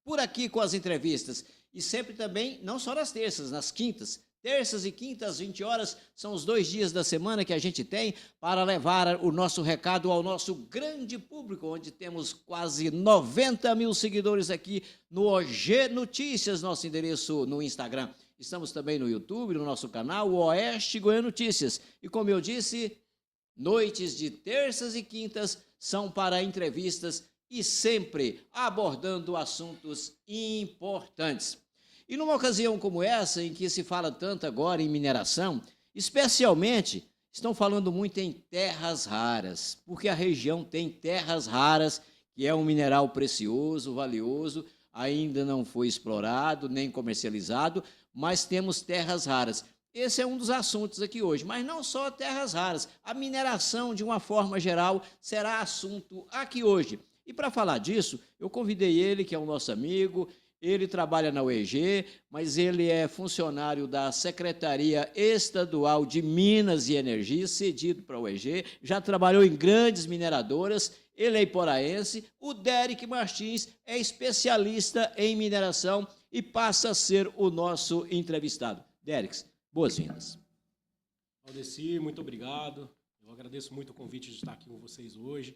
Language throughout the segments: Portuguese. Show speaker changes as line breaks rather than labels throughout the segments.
por aqui com as entrevistas. E sempre também, não só nas terças, nas quintas. Terças e quintas, às 20 horas, são os 2 dias da semana que a gente tem para levar o nosso recado ao nosso grande público, onde temos quase 90 mil seguidores aqui no OG Notícias, nosso endereço no Instagram. Estamos também no YouTube, no nosso canal, o Oeste Goiano Notícias. E como eu disse, noites de terças e quintas são para entrevistas e sempre abordando assuntos importantes. E numa ocasião como essa, em que se fala tanto agora em mineração, especialmente estão falando muito em terras raras, porque a região tem terras raras, que é um mineral precioso, valioso, ainda não foi explorado nem comercializado, mas temos terras raras. Esse é um dos assuntos aqui hoje, mas não só terras raras, a mineração de uma forma geral será assunto aqui hoje. E para falar disso, eu convidei ele, que é o nosso amigo. Ele trabalha na UEG, mas ele é funcionário da Secretaria Estadual de Minas e Energia, cedido para a UEG, já trabalhou em grandes mineradoras, ele é iporaense. O Derek Martins é especialista em mineração e passa a ser o nosso entrevistado. Derek, boas-vindas.
Valdeci, muito obrigado. Eu agradeço muito o convite de estar aqui com vocês hoje.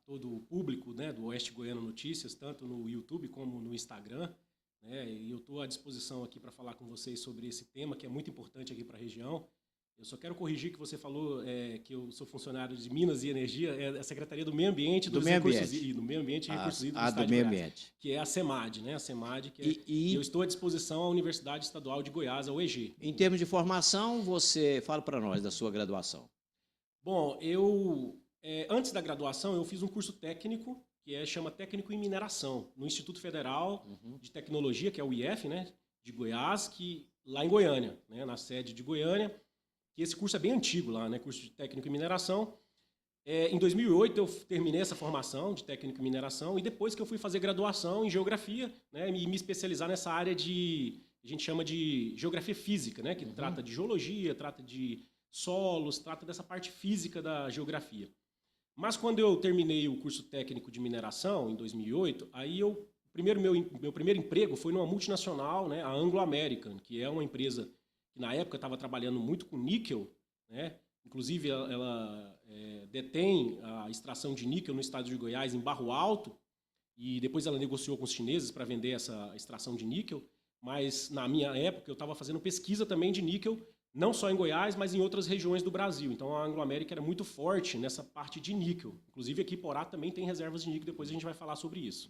Todo o público, né, do Oeste Goiano Notícias, tanto no YouTube como no Instagram, né, e eu estou à disposição aqui para falar com vocês sobre esse tema, que é muito importante aqui para a região. Eu só quero corrigir que você falou que eu sou funcionário de Minas e Energia, é a Secretaria do Meio Ambiente
do Meio Ambiente.
Do Meio Ambiente e Recursos Hídricos do
Estado de Goiás,
que é a SEMAD, né, a SEMAD, e eu estou à disposição à Universidade Estadual de Goiás, a UEG.
Em termos de formação, você fala para nós da sua graduação.
Bom, antes da graduação, eu fiz um curso técnico, que chama Técnico em Mineração, no Instituto Federal de Tecnologia, que é o IF, né, de Goiás, lá em Goiânia, né, na sede de Goiânia, que esse curso é bem antigo lá, né, curso de Técnico em Mineração. Em 2008, eu terminei essa formação de Técnico em Mineração, e depois que eu fui fazer graduação em Geografia, né, e me especializar nessa área a gente chama de Geografia Física, né, que trata de Geologia, trata de solos, trata dessa parte física da geografia. Mas quando eu terminei o curso técnico de mineração, em 2008, aí meu primeiro emprego foi numa multinacional, né, a Anglo American, que é uma empresa que na época estava trabalhando muito com níquel, né, inclusive ela detém a extração de níquel no estado de Goiás, em Barro Alto, e depois ela negociou com os chineses para vender essa extração de níquel, mas na minha época eu estava fazendo pesquisa também de níquel, não só em Goiás, mas em outras regiões do Brasil. Então, a Anglo American era muito forte nessa parte de níquel. Inclusive, aqui em Porá também tem reservas de níquel, depois a gente vai falar sobre isso.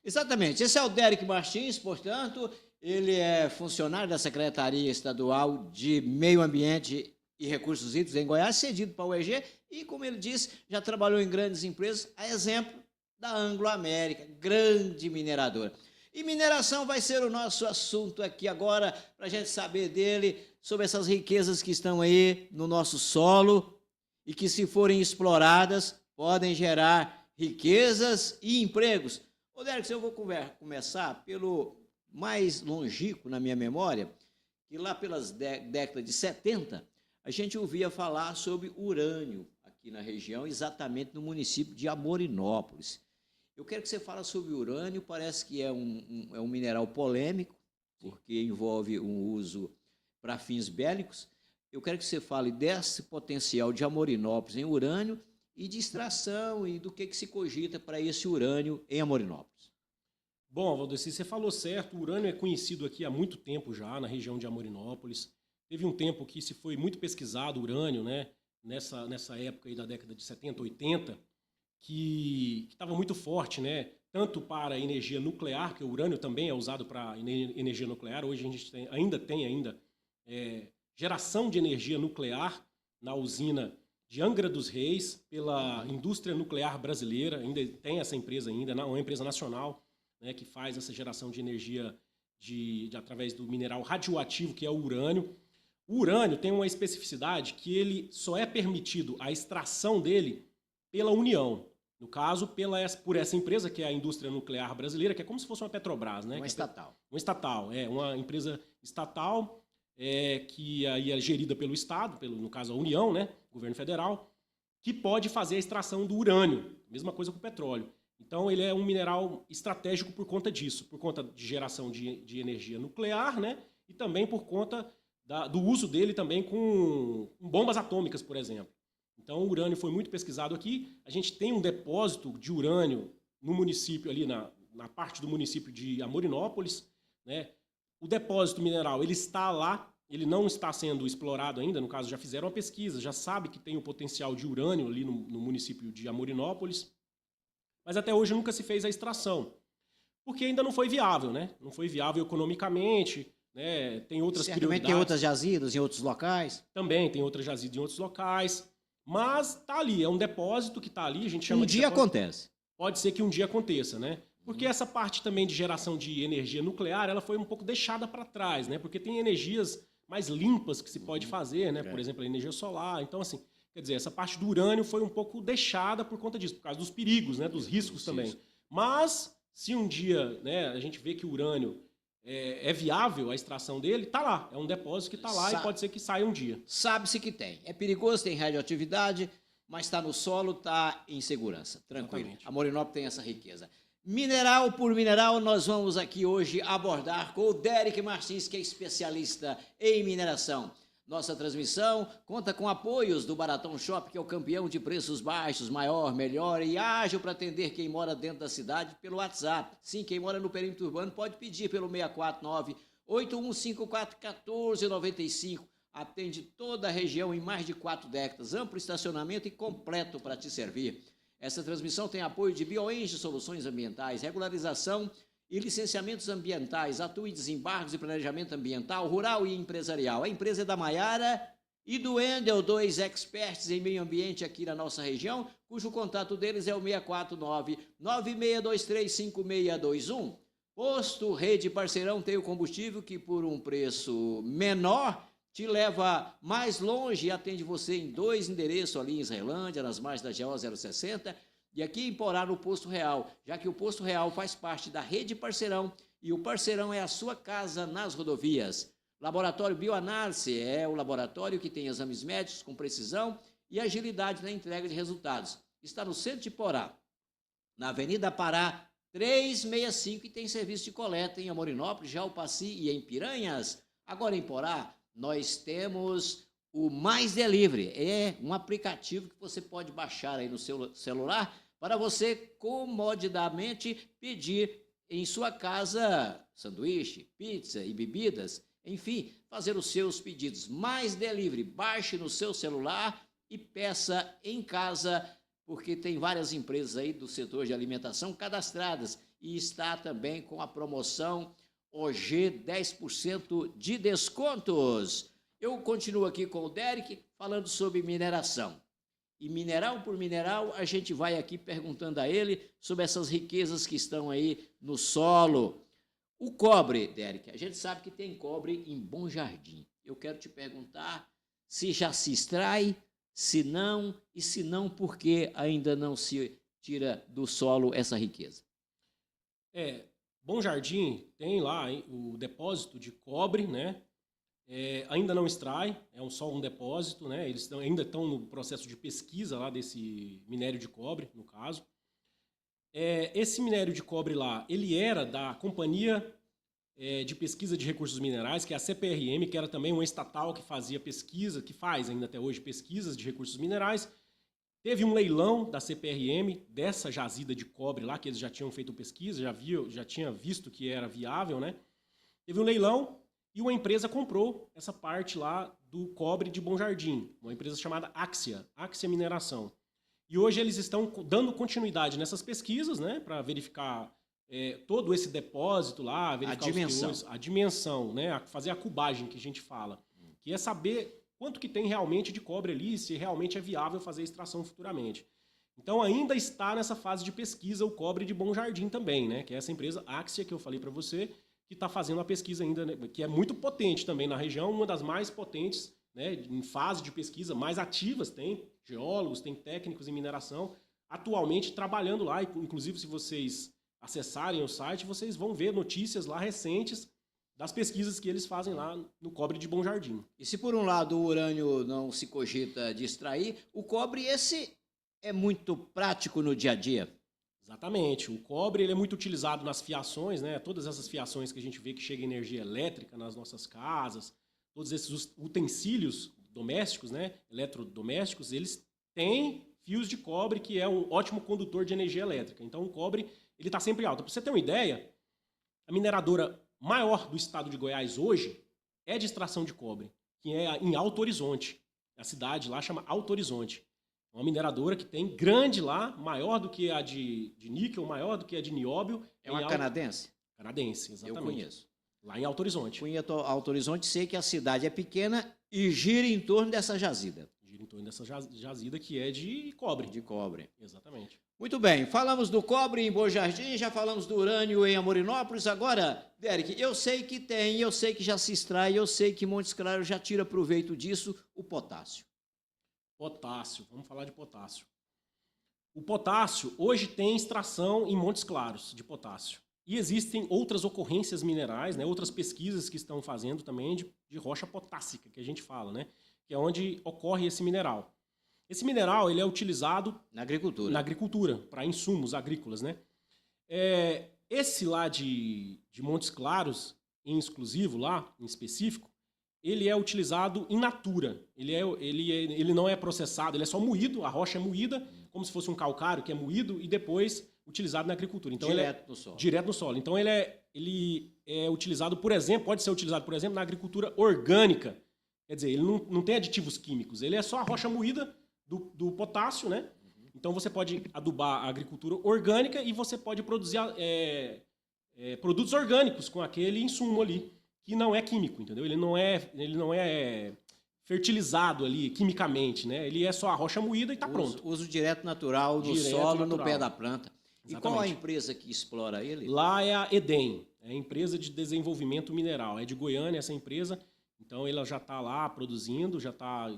Exatamente. Esse é o Derek Martins, portanto, ele é funcionário da Secretaria Estadual de Meio Ambiente e Recursos Hídricos em Goiás, cedido para a UEG, e, como ele disse, já trabalhou em grandes empresas, a exemplo da Anglo American, grande mineradora. E mineração vai ser o nosso assunto aqui agora, para a gente saber dele, sobre essas riquezas que estão aí no nosso solo e que, se forem exploradas, podem gerar riquezas e empregos. Ô, Derek, eu vou começar pelo mais longínquo na minha memória, que lá pelas décadas de 70, a gente ouvia falar sobre urânio aqui na região, exatamente no município de Amorinópolis. Eu quero que você fale sobre o urânio, parece que é um mineral polêmico, porque envolve um uso para fins bélicos. Eu quero que você fale desse potencial de Amorinópolis em urânio e de extração e do que se cogita para esse urânio em Amorinópolis.
Bom, Valdeci, você falou certo, o urânio é conhecido aqui há muito tempo já, na região de Amorinópolis. Teve um tempo que se foi muito pesquisado urânio, né, nessa época aí da década de 70, 80, que estava muito forte, né, tanto para a energia nuclear, que o urânio também é usado para energia nuclear. Hoje a gente ainda tem geração de energia nuclear na usina de Angra dos Reis, pela indústria nuclear brasileira, ainda tem essa empresa ainda, uma empresa nacional, né, que faz essa geração de energia através do mineral radioativo, que é o urânio. O urânio tem uma especificidade que ele só é permitido a extração dele pela União. No caso, por essa empresa, que é a indústria nuclear brasileira, que é como se fosse uma Petrobras, né?
Uma estatal.
Uma estatal, uma empresa estatal que aí é gerida pelo Estado, no caso a União, né? Governo federal, que pode fazer a extração do urânio. Mesma coisa com o petróleo. Então, ele é um mineral estratégico por conta disso, por conta de geração de energia nuclear, né? E também por conta do uso dele também com bombas atômicas, por exemplo. Então, o urânio foi muito pesquisado aqui. A gente tem um depósito de urânio no município, ali na parte do município de Amorinópolis, né? O depósito mineral, ele está lá, ele não está sendo explorado ainda, no caso, já fizeram uma pesquisa, já sabe que tem o potencial de urânio ali no município de Amorinópolis, mas até hoje nunca se fez a extração, porque ainda não foi viável, né? Não foi viável economicamente, né? Tem outras
Certamente
prioridades.
tem outras jazidas em outros locais.
Também tem outras jazidas em outros locais, mas está ali, é um depósito que está ali, a gente chama
Um
de
dia
depósito.
acontece.
Pode ser que um dia aconteça, né? Porque essa parte também de geração de energia nuclear, ela foi um pouco deixada para trás, né? Porque tem energias mais limpas que se pode fazer, né? Por exemplo, a energia solar. Então, assim, quer dizer, essa parte do urânio foi um pouco deixada por conta disso, por causa dos perigos, né? Dos riscos também. Mas, se um dia, né, a gente vê que o urânio é viável, a extração dele, tá lá. É um depósito que tá lá e pode ser que saia um dia.
Sabe-se que tem. É perigoso, tem radioatividade, mas está no solo, está em segurança. Tranquilo.
Exatamente.
A Morinópolis tem essa riqueza. Mineral por mineral, nós vamos aqui hoje abordar com o Derek Martins, que é especialista em mineração. Nossa transmissão conta com apoios do Baratão Shop, que é o campeão de preços baixos, maior, melhor e ágil para atender quem mora dentro da cidade pelo WhatsApp. Sim, quem mora no perímetro urbano pode pedir pelo 649-8154-1495. Atende toda a região em mais de 4 décadas, amplo estacionamento e completo para te servir. Essa transmissão tem apoio de BioEnge Soluções Ambientais, regularização e licenciamentos ambientais, atua em desembargos e planejamento ambiental, rural e empresarial. A empresa é da Maiara e do Endel, 2 experts em meio ambiente aqui na nossa região, cujo contato deles é o 649-96235621. Posto Rede Parceirão tem o combustível que por um preço menor te leva mais longe e atende você em 2 endereços ali em Israelândia, nas margens da GO 060, e aqui em Porá, no Posto Real, já que o Posto Real faz parte da Rede Parceirão e o Parceirão é a sua casa nas rodovias. Laboratório Bioanálise é o laboratório que tem exames médicos com precisão e agilidade na entrega de resultados. Está no centro de Porá, na Avenida Pará 365, e tem serviço de coleta em Amorinópolis, Jalpaci e em Piranhas. Agora em Porá, nós temos o Mais Delivery, é um aplicativo que você pode baixar aí no seu celular para você comodamente pedir em sua casa sanduíche, pizza e bebidas, enfim, fazer os seus pedidos. Mais Delivery, baixe no seu celular e peça em casa, porque tem várias empresas aí do setor de alimentação cadastradas e está também com a promoção OG 10% de descontos. Eu continuo aqui com o Derek falando sobre mineração. E mineral por mineral, a gente vai aqui perguntando a ele sobre essas riquezas que estão aí no solo. O cobre, Derek, a gente sabe que tem cobre em Bom Jardim. Eu quero te perguntar se já se extrai, se não, e se não, por que ainda não se tira do solo essa riqueza?
Bom Jardim tem lá o depósito de cobre, né? Ainda não extrai, só um depósito, né? Eles ainda estão no processo de pesquisa lá desse minério de cobre, no caso. Esse minério de cobre lá, ele era da Companhia de Pesquisa de Recursos Minerais, que é a CPRM, que era também uma estatal que fazia pesquisa, que faz ainda até hoje pesquisas de recursos minerais. Teve um leilão da CPRM dessa jazida de cobre lá, que eles já tinham feito pesquisa, já tinha visto que era viável, né? Teve um leilão e uma empresa comprou essa parte lá do cobre de Bom Jardim, uma empresa chamada Axia Mineração. E hoje eles estão dando continuidade nessas pesquisas, né, para verificar todo esse depósito lá, verificar a dimensão, né, fazer a cubagem que a gente fala, que é saber quanto que tem realmente de cobre ali, se realmente é viável fazer a extração futuramente. Então ainda está nessa fase de pesquisa o cobre de Bom Jardim também, né, que é essa empresa Axia que eu falei para você, que está fazendo uma pesquisa ainda, né, que é muito potente também na região, uma das mais potentes, né, em fase de pesquisa, mais ativas, tem geólogos, tem técnicos em mineração, atualmente trabalhando lá, inclusive se vocês acessarem o site, vocês vão ver notícias lá recentes das pesquisas que eles fazem lá no cobre de Bom Jardim.
E se por um lado o urânio não se cogita de extrair, o cobre esse é muito prático no dia a dia?
Exatamente. O cobre ele é muito utilizado nas fiações, né? Todas essas fiações que a gente vê que chega energia elétrica nas nossas casas, todos esses utensílios domésticos, né? Eletrodomésticos, eles têm fios de cobre, que é um ótimo condutor de energia elétrica. Então o cobre ele está sempre alto. Para você ter uma ideia, a mineradora maior do estado de Goiás hoje é de extração de cobre, que é em Alto Horizonte. A cidade lá chama Alto Horizonte. Uma mineradora que tem grande lá, maior do que a de níquel, maior do que a de nióbio.
É uma canadense?
Canadense, exatamente.
Eu conheço.
Lá em Alto Horizonte.
Conheço Alto Horizonte, sei que a cidade é pequena e gira em torno dessa jazida.
Gira em torno dessa jazida que é de cobre.
De cobre.
Exatamente.
Muito bem, falamos do cobre em Bom Jardim, já falamos do urânio em Amorinópolis. Agora, Derek, eu sei que tem, eu sei que já se extrai, eu sei que Montes Claros já tira proveito disso, o potássio.
Potássio, vamos falar de potássio. O potássio hoje tem extração em Montes Claros de potássio. E existem outras ocorrências minerais, né, outras pesquisas que estão fazendo também de rocha potássica, que a gente fala, né, que é onde ocorre esse mineral. Esse mineral ele é utilizado na agricultura, para insumos agrícolas, né? Esse lá de Montes Claros, em exclusivo lá, em específico, ele é utilizado in natura. Ele não é processado, ele é só moído, a rocha é moída, como se fosse um calcário que é moído e depois utilizado na agricultura. Então,
direto no solo.
Direto no solo. Então ele é utilizado, por exemplo, pode ser utilizado, por exemplo, na agricultura orgânica. Quer dizer, ele não tem aditivos químicos, ele é só a rocha moída do potássio, né? Então você pode adubar a agricultura orgânica e você pode produzir produtos orgânicos com aquele insumo ali, que não é químico, entendeu? Ele não é fertilizado ali quimicamente, né? Ele é só a rocha moída e está pronto.
Uso direto natural no solo, no pé da planta.
Exatamente.
E qual a empresa que explora ele?
Lá é a EDEM, é a Empresa de Desenvolvimento Mineral. É de Goiânia essa empresa. Então, ela já está lá produzindo, já está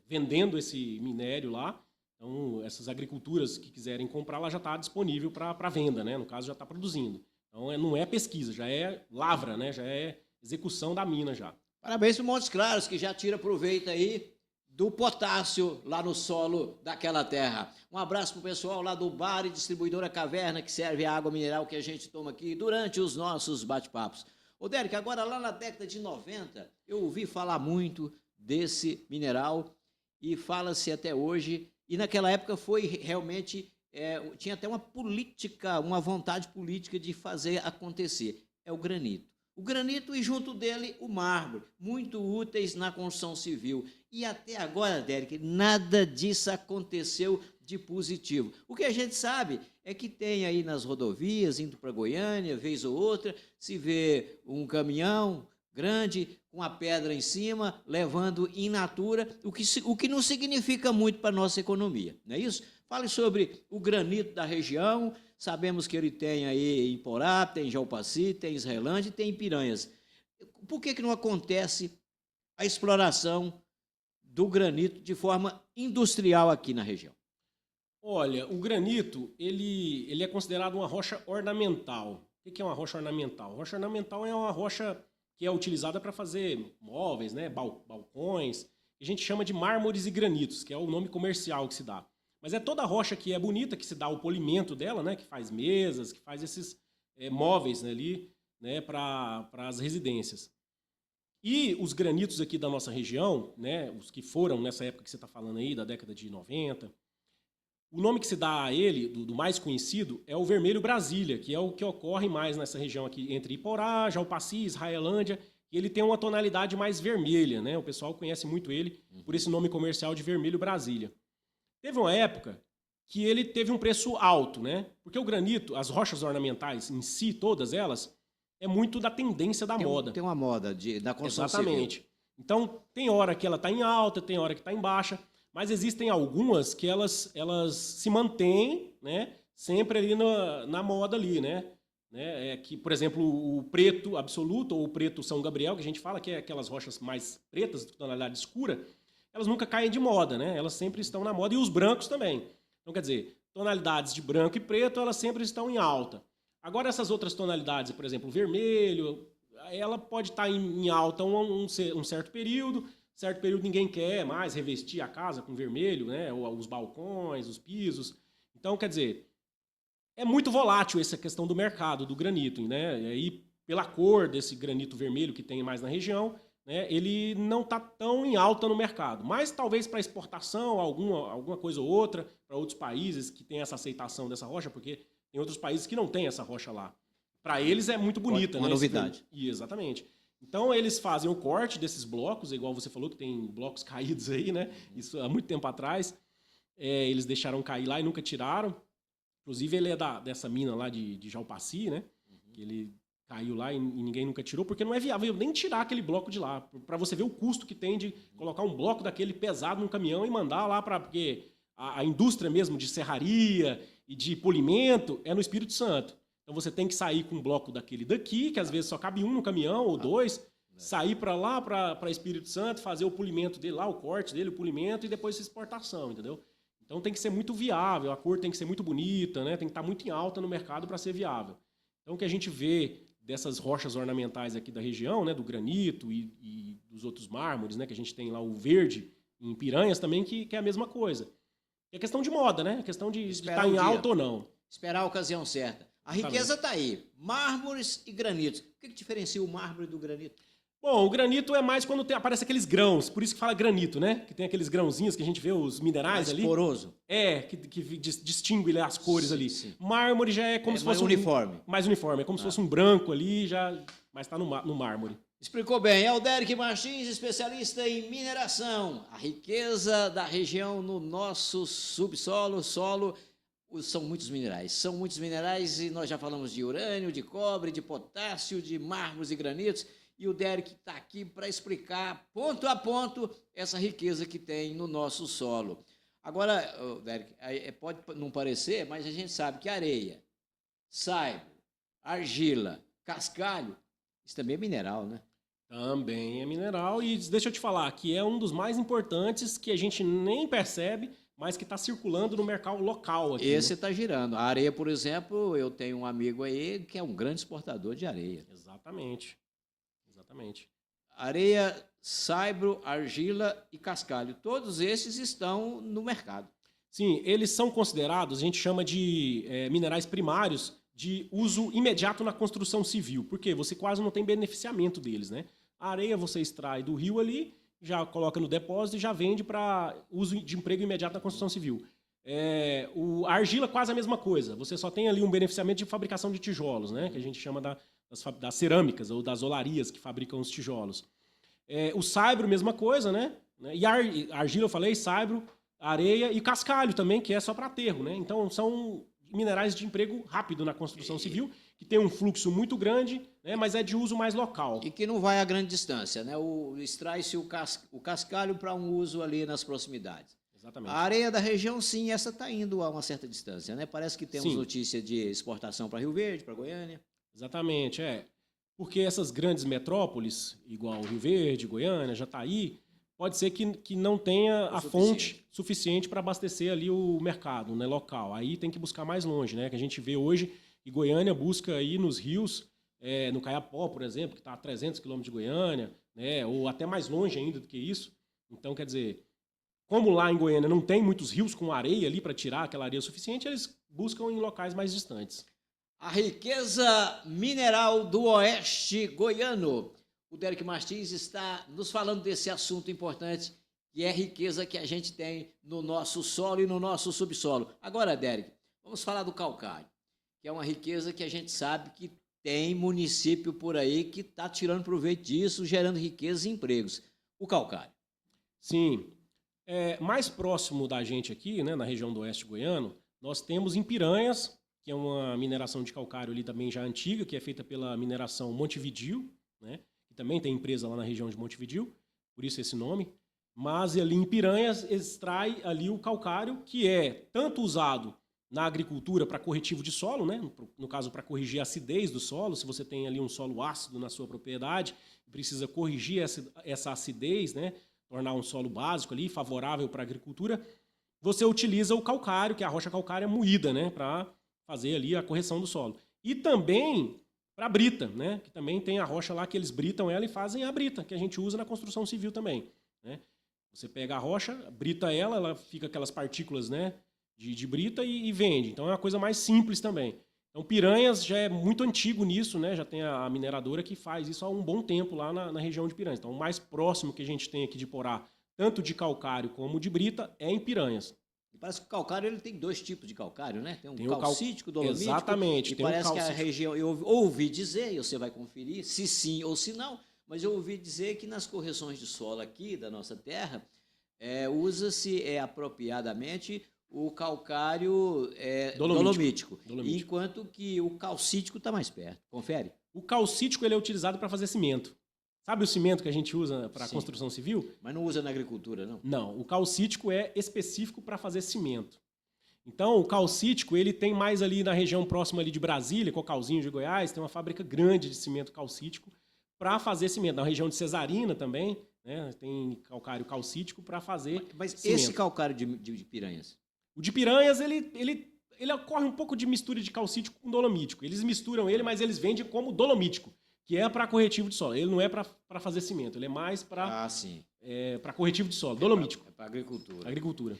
vendendo esse minério lá. Então, essas agriculturas que quiserem comprar, lá já está disponível para venda, né? No caso, já está produzindo. Então, não é pesquisa, já é lavra, né? Já é execução da mina já.
Parabéns para Montes Claros, que já tira proveito aí do potássio lá no solo daquela terra. Um abraço para o pessoal lá do Bar e Distribuidora Caverna, que serve a água mineral que a gente toma aqui durante os nossos bate-papos. Ô, Derek, agora lá na década de 90, eu ouvi falar muito desse mineral e fala-se até hoje, e naquela época foi realmente, tinha até uma política, uma vontade política de fazer acontecer, é o granito. O granito e junto dele o mármore, muito úteis na construção civil. E até agora, Derek, nada disso aconteceu de positivo. O que a gente sabe é que tem aí nas rodovias, indo para Goiânia, vez ou outra, se vê um caminhão grande com a pedra em cima, levando in natura, o que não significa muito para a nossa economia, não é isso? Fale sobre o granito da região. Sabemos que ele tem aí em Porá, tem em Jalpaci, tem em Israelândia e tem em Piranhas. Por que não acontece a exploração do granito de forma industrial aqui na região?
Olha, o granito, ele é considerado uma rocha ornamental. O que é uma rocha ornamental? Rocha ornamental é uma rocha que é utilizada para fazer móveis, né, balcões. A gente chama de mármores e granitos, que é o nome comercial que se dá. Mas é toda rocha que é bonita, que se dá o polimento dela, né, que faz mesas, que faz esses móveis ali, né, para as residências. E os granitos aqui da nossa região, né, os que foram nessa época que você está falando aí, da década de 90, o nome que se dá a ele, do mais conhecido, é o vermelho Brasília, que é o que ocorre mais nessa região aqui, entre Iporá, Jalpaci, Israelândia, e ele tem uma tonalidade mais vermelha, né? O pessoal conhece muito ele por esse nome comercial de vermelho Brasília. Teve uma época que ele teve um preço alto, né? Porque o granito, as rochas ornamentais em si, todas elas, é muito da tendência da moda.
Tem uma moda da construção
Exatamente.
civil.
Então, tem hora que ela está em alta, tem hora que está em baixa, mas existem algumas que elas se mantêm, né, sempre ali na moda ali, né? Que, por exemplo, o preto absoluto ou o preto São Gabriel, que a gente fala que é aquelas rochas mais pretas, de tonalidade escura, elas nunca caem de moda, né? Elas sempre estão na moda, e os brancos também. Então, quer dizer, tonalidades de branco e preto, elas sempre estão em alta. Agora, essas outras tonalidades, por exemplo, o vermelho, ela pode estar em alta um certo período ninguém quer mais revestir a casa com vermelho, né? Ou os balcões, os pisos. Então, quer dizer, É muito volátil essa questão do mercado, do granito, né? E aí, pela cor desse granito vermelho que tem mais na região, né, ele não está tão em alta no mercado. Mas talvez para exportação, alguma coisa ou outra, para outros países que têm essa aceitação dessa rocha, porque tem outros países que não têm essa rocha lá. Para eles é muito bonita.
Uma
né?
novidade.
Exatamente. Então eles fazem o corte desses blocos, igual você falou que tem blocos caídos aí, né? Isso há muito tempo atrás. Eles deixaram cair lá e nunca tiraram. Inclusive ele é dessa mina lá de Jalpaci, né? Que ele caiu lá e ninguém nunca tirou, porque não é viável nem tirar aquele bloco de lá. Para você ver o custo que tem de colocar um bloco daquele pesado num caminhão e mandar lá para... Porque a indústria mesmo de serraria e de polimento é no Espírito Santo. Então você tem que sair com um bloco daquele daqui, que às vezes só cabe um no caminhão ou dois, sair para lá, para Espírito Santo, fazer o polimento dele lá, o corte dele, o polimento e depois a exportação, entendeu? Então tem que ser muito viável, a cor tem que ser muito bonita, né? Tem que estar muito em alta no mercado para ser viável. Então o que a gente vê dessas rochas ornamentais aqui da região, né, do granito e dos outros mármores, né, que a gente tem lá o verde em Piranhas também, que é a mesma coisa. É questão de moda, né? É questão de estar em alta ou não.
Esperar a ocasião certa. A riqueza está aí. Mármores e granitos. O que diferencia o mármore do granito?
Bom, o granito é mais quando aparece aqueles grãos, por isso que fala granito, né? Que tem aqueles grãozinhos que a gente vê, os minerais
mais
ali.
Poroso.
Que distingue as cores ali.
Sim.
Mármore já é como se fosse
uniforme.
Mais uniforme, é como se fosse um branco ali, mas está no mármore.
Explicou bem. É o Derek Martins, especialista em mineração. A riqueza da região no nosso subsolo, solo. São muitos minerais e nós já falamos de urânio, de cobre, de potássio, de mármores e granitos. E o Derek está aqui para explicar, ponto a ponto, essa riqueza que tem no nosso solo. Agora, Derek, pode não parecer, mas a gente sabe que areia, saibro, argila, cascalho, isso também é mineral, né?
Também é mineral e deixa eu te falar que é um dos mais importantes que a gente nem percebe, mas que está circulando no mercado local aqui.
Esse está girando. A areia, por exemplo, eu tenho um amigo aí que é um grande exportador de areia.
Exatamente.
Areia, saibro, argila e cascalho. Todos esses estão no mercado.
Sim, eles são considerados, a gente chama de minerais primários de uso imediato na construção civil, porque você quase não tem beneficiamento deles, né? A areia você extrai do rio ali, já coloca no depósito e já vende para uso de emprego imediato na construção civil. A argila quase a mesma coisa, você só tem ali um beneficiamento de fabricação de tijolos, né? Que a gente chama das cerâmicas ou das olarias que fabricam os tijolos. O saibro, mesma coisa, né? E a argila, eu falei, saibro, areia e cascalho também, que é só para aterro, né? Então, são minerais de emprego rápido na construção civil, que tem um fluxo muito grande, né? Mas é de uso mais local.
E que não vai a grande distância, né? Extrai-se o cascalho para um uso ali nas proximidades.
Exatamente.
A areia da região, sim, essa está indo a uma certa distância, né? Parece que temos
Sim.
notícia de exportação para Rio Verde, para Goiânia.
Exatamente, Porque essas grandes metrópoles, igual Rio Verde, Goiânia, Jataí, pode ser que não tenha a fonte suficiente para abastecer ali o mercado, né, local. Aí tem que buscar mais longe, né? Que a gente vê hoje que Goiânia busca aí nos rios, no Caiapó, por exemplo, que está a 300 quilômetros de Goiânia, né, ou até mais longe ainda do que isso. Então, quer dizer, como lá em Goiânia não tem muitos rios com areia ali para tirar aquela areia suficiente, eles buscam em locais mais distantes.
A riqueza mineral do oeste goiano. O Derek Martins está nos falando desse assunto importante, que é a riqueza que a gente tem no nosso solo e no nosso subsolo. Agora, Derek, vamos falar do calcário, que é uma riqueza que a gente sabe que tem município por aí que está tirando proveito disso, gerando riqueza e empregos. O calcário.
Sim. Mais próximo da gente aqui, né, na região do oeste goiano, nós temos em Piranhas, que é uma mineração de calcário ali também já antiga, que é feita pela mineração Montevidil, né? Que também tem empresa lá na região de Montevidil, por isso esse nome. Mas ali em Piranhas extrai ali o calcário, que é tanto usado na agricultura para corretivo de solo, né? No caso para corrigir a acidez do solo, se você tem ali um solo ácido na sua propriedade, precisa corrigir essa acidez, né? Tornar um solo básico ali, favorável para a agricultura, você utiliza o calcário, que é a rocha calcária moída, né? Para fazer ali a correção do solo. E também para a brita, né? Que também tem a rocha lá que eles britam ela e fazem a brita, que a gente usa na construção civil também, né? Você pega a rocha, brita ela fica aquelas partículas, né, de brita e vende. Então é uma coisa mais simples também. Então Piranhas já é muito antigo nisso, né? Já tem a mineradora que faz isso há um bom tempo lá na região de Piranhas. Então o mais próximo que a gente tem aqui de Porá, tanto de calcário como de brita, é em Piranhas.
E parece que o calcário ele tem dois tipos de calcário, né? Tem um
Tem o
calcítico, dolomítico.
Exatamente.
E
tem
parece
um
que a
calcítico.
região, eu ouvi dizer, e você vai conferir, se sim ou se não, mas eu ouvi dizer que nas correções de solo aqui da nossa terra, usa-se apropriadamente o calcário dolomítico, enquanto que o calcítico está mais perto. Confere?
O calcítico ele é utilizado para fazer cimento. Sabe o cimento que a gente usa para
Sim.
construção civil?
Mas não usa na agricultura, não?
Não, o calcítico é específico para fazer cimento. Então, o calcítico, ele tem mais ali na região próxima ali de Brasília, Cocalzinho de Goiás, tem uma fábrica grande de cimento calcítico para fazer cimento. Na região de Cesarina também, né, tem calcário calcítico para fazer
Mas
cimento.
esse calcário de Piranhas?
O de Piranhas, ele ocorre um pouco de mistura de calcítico com dolomítico. Eles misturam ele, mas eles vendem como dolomítico, que é para corretivo de solo. Ele não é para fazer cimento, ele é mais para corretivo de solo, dolomítico.
É para agricultura.
Agricultura.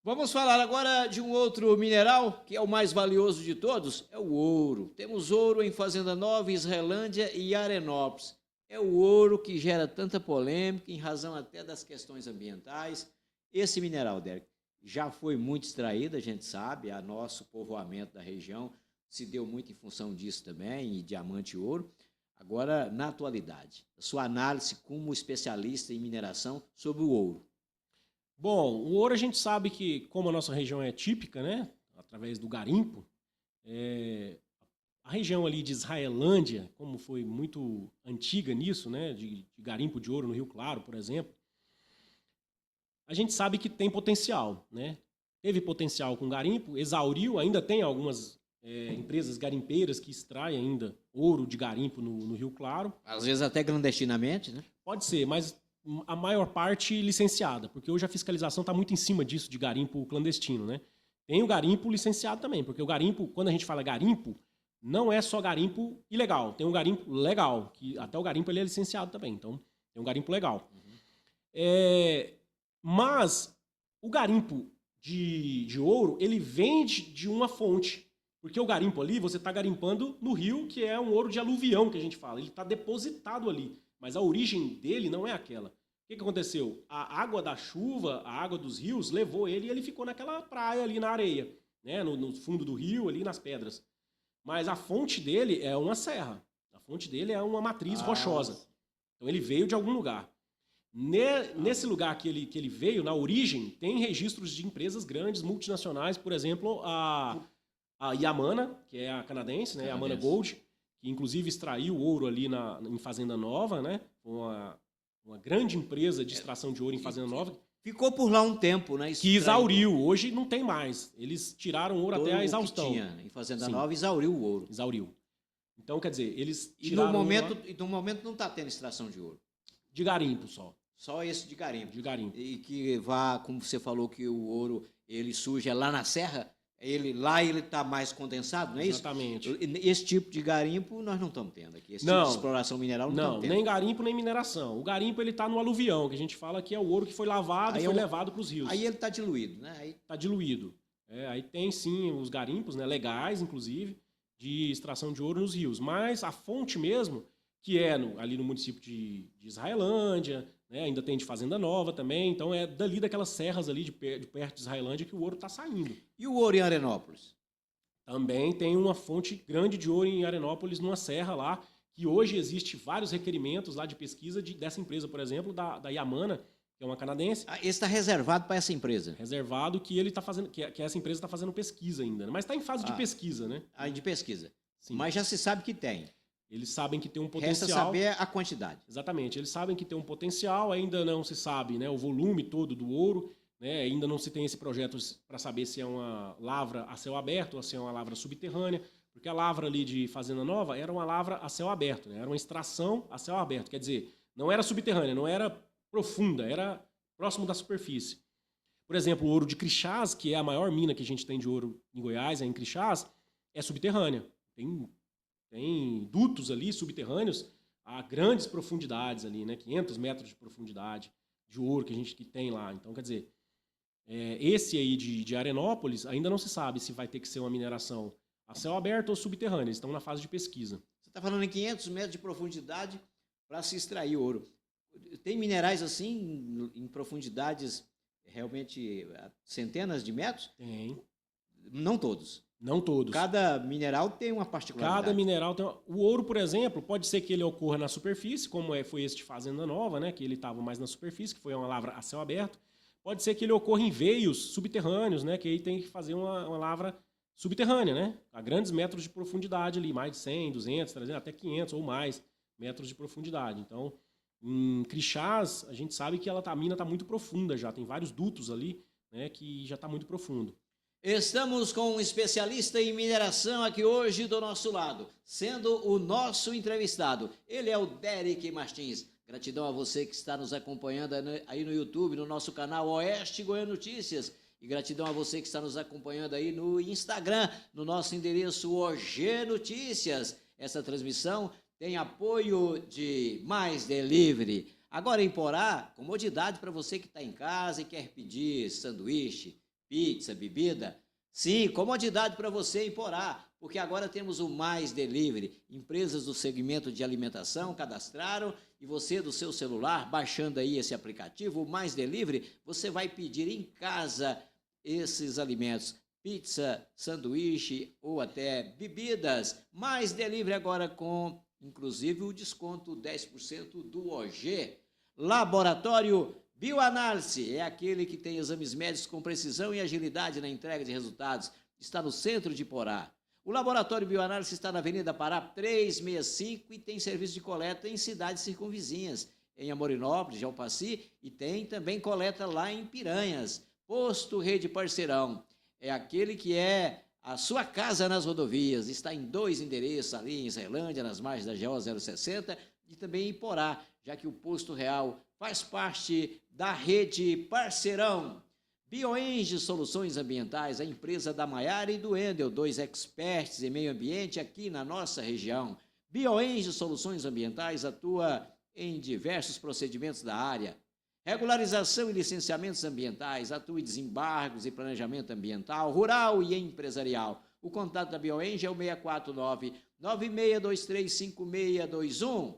Vamos falar agora de um outro mineral, que é o mais valioso de todos, é o ouro. Temos ouro em Fazenda Nova, Israelândia e Arenópolis. É o ouro que gera tanta polêmica, em razão até das questões ambientais. Esse mineral, Derek, já foi muito extraído, a gente sabe, a nosso povoamento da região se deu muito em função disso também, e diamante e ouro. Agora, na atualidade, a sua análise como especialista em mineração sobre o ouro.
Bom, o ouro a gente sabe que, como a nossa região é típica, né, através do garimpo, a região ali de Israelândia, como foi muito antiga nisso, né, de garimpo de ouro no Rio Claro, por exemplo, a gente sabe que tem potencial, né? Teve potencial com garimpo, exauriu, ainda tem algumas empresas garimpeiras que extraem ainda ouro de garimpo no Rio Claro.
Às vezes até clandestinamente, né?
Pode ser, mas a maior parte licenciada, porque hoje a fiscalização está muito em cima disso, de garimpo clandestino, né? Tem o garimpo licenciado também, porque o garimpo, quando a gente fala garimpo, não é só garimpo ilegal, tem um garimpo legal, que até o garimpo ele é licenciado também, então tem um garimpo legal. Mas o garimpo de ouro, ele vende de uma fonte, porque o garimpo ali, você está garimpando no rio, que é um ouro de aluvião, que a gente fala, ele está depositado ali. Mas a origem dele não é aquela. O que aconteceu? A água da chuva, a água dos rios, levou ele e ele ficou naquela praia ali na areia, né? No fundo do rio, ali nas pedras. Mas a fonte dele é uma serra. A fonte dele é uma matriz rochosa. Então ele veio de algum lugar. Nesse lugar que ele veio, na origem, tem registros de empresas grandes, multinacionais, por exemplo, a Yamana, que é a canadense, né? Yamana Gold, que inclusive extraiu ouro ali em Fazenda Nova, né? Uma grande empresa de extração de ouro em Fazenda Nova.
Ficou por lá um tempo, né?
Que exauriu. Hoje não tem mais. Eles tiraram ouro até a exaustão.
Que tinha em Fazenda Nova, exauriu o ouro.
Exauriu. Então, quer dizer, eles
tiraram... E no momento não está tendo extração de ouro.
De garimpo só.
Só esse de garimpo.
De garimpo.
E que como você falou que o ouro ele surge lá na serra, ele está mais condensado, não é isso?
Exatamente.
Esse tipo de garimpo nós não estamos tendo aqui. Esse tipo de exploração mineral não estamos tendo.
Nem garimpo, nem mineração. O garimpo está no aluvião, que a gente fala que é o ouro que foi lavado e foi levado para os rios.
Aí ele está diluído, né?
Está diluído. Aí tem sim os garimpos, né, legais, inclusive, de extração de ouro nos rios. Mas a fonte mesmo, que é ali no município de Israelândia, né, ainda tem de Fazenda Nova também, então é dali daquelas serras ali de perto de Israelândia que o ouro está saindo.
E o ouro em Arenópolis?
Também tem uma fonte grande de ouro em Arenópolis, numa serra lá, que hoje existe vários requerimentos lá de pesquisa dessa empresa, por exemplo, da Yamana, que é uma canadense.
Esse está reservado para essa empresa?
Reservado que ele está fazendo, que essa empresa está fazendo pesquisa ainda, mas está em fase de pesquisa, né?
De pesquisa.
Sim.
Mas já se sabe que tem.
Eles sabem que tem um potencial.
Resta saber a quantidade.
Exatamente. Eles sabem que tem um potencial, ainda não se sabe, né, o volume todo do ouro, né, ainda não se tem esse projeto para saber se é uma lavra a céu aberto ou se é uma lavra subterrânea, porque a lavra ali de Fazenda Nova era uma lavra a céu aberto, né, era uma extração a céu aberto, quer dizer, não era subterrânea, não era profunda, era próximo da superfície. Por exemplo, o ouro de Crixás, que é a maior mina que a gente tem de ouro em Goiás, em Crixás, é subterrânea. Tem dutos ali subterrâneos a grandes profundidades ali, né? 500 metros de profundidade de ouro que tem lá. Então, quer dizer, Esse aí de Arenópolis, ainda não se sabe se vai ter que ser uma mineração a céu aberto ou subterrânea. Eles estão na fase de pesquisa.
Você está falando em 500 metros de profundidade para se extrair ouro. Tem minerais assim, em profundidades realmente centenas de metros?
Tem.
Não todos.
Não todos.
Cada mineral tem uma particularidade.
Cada mineral tem O ouro, por exemplo, pode ser que ele ocorra na superfície, como foi este de Fazenda Nova, né, que ele estava mais na superfície, que foi uma lavra a céu aberto. Pode ser que ele ocorra em veios subterrâneos, né, que aí tem que fazer uma lavra subterrânea, né, a grandes metros de profundidade ali, mais de 100, 200, 300, até 500 ou mais metros de profundidade. Então, em Crixás, a gente sabe que a mina está muito profunda já, tem vários dutos ali, né, que já está muito profundo.
Estamos com um especialista em mineração aqui hoje do nosso lado, sendo o nosso entrevistado. Ele é o Derek Martins. Gratidão a você que está nos acompanhando aí no YouTube, no nosso canal Oeste Goiânia Notícias. E gratidão a você que está nos acompanhando aí no Instagram, no nosso endereço OG Notícias. Essa transmissão tem apoio de Mais Delivery. Agora em Porá, comodidade para você que está em casa e quer pedir sanduíche, pizza, bebida. Sim, comodidade para você em Porá, porque agora temos o Mais Delivery. Empresas do segmento de alimentação cadastraram e você do seu celular, baixando aí esse aplicativo, o Mais Delivery, você vai pedir em casa esses alimentos. Pizza, sanduíche ou até bebidas. Mais Delivery agora com, inclusive, o desconto 10% do OG. Laboratório Bioanálise é aquele que tem exames médicos com precisão e agilidade na entrega de resultados. Está no centro de Porá. O Laboratório Bioanálise está na Avenida Pará 365 e tem serviço de coleta em cidades circunvizinhas, em Amorinópolis, Jalpaci, e tem também coleta lá em Piranhas. Posto Rede Parceirão é aquele que é a sua casa nas rodovias. Está em 2 endereços, ali em Ceilândia, nas margens da GO 060 e também em Porá, já que o Posto Real faz parte da Rede Parceirão. Bioenge Soluções Ambientais, a empresa da Maiara e do Endel, 2 experts em meio ambiente aqui na nossa região. Bioenge Soluções Ambientais atua em diversos procedimentos da área. Regularização e licenciamentos ambientais, atua em desembargos e planejamento ambiental, rural e empresarial. O contato da Bioenge é o 649-9623-5621.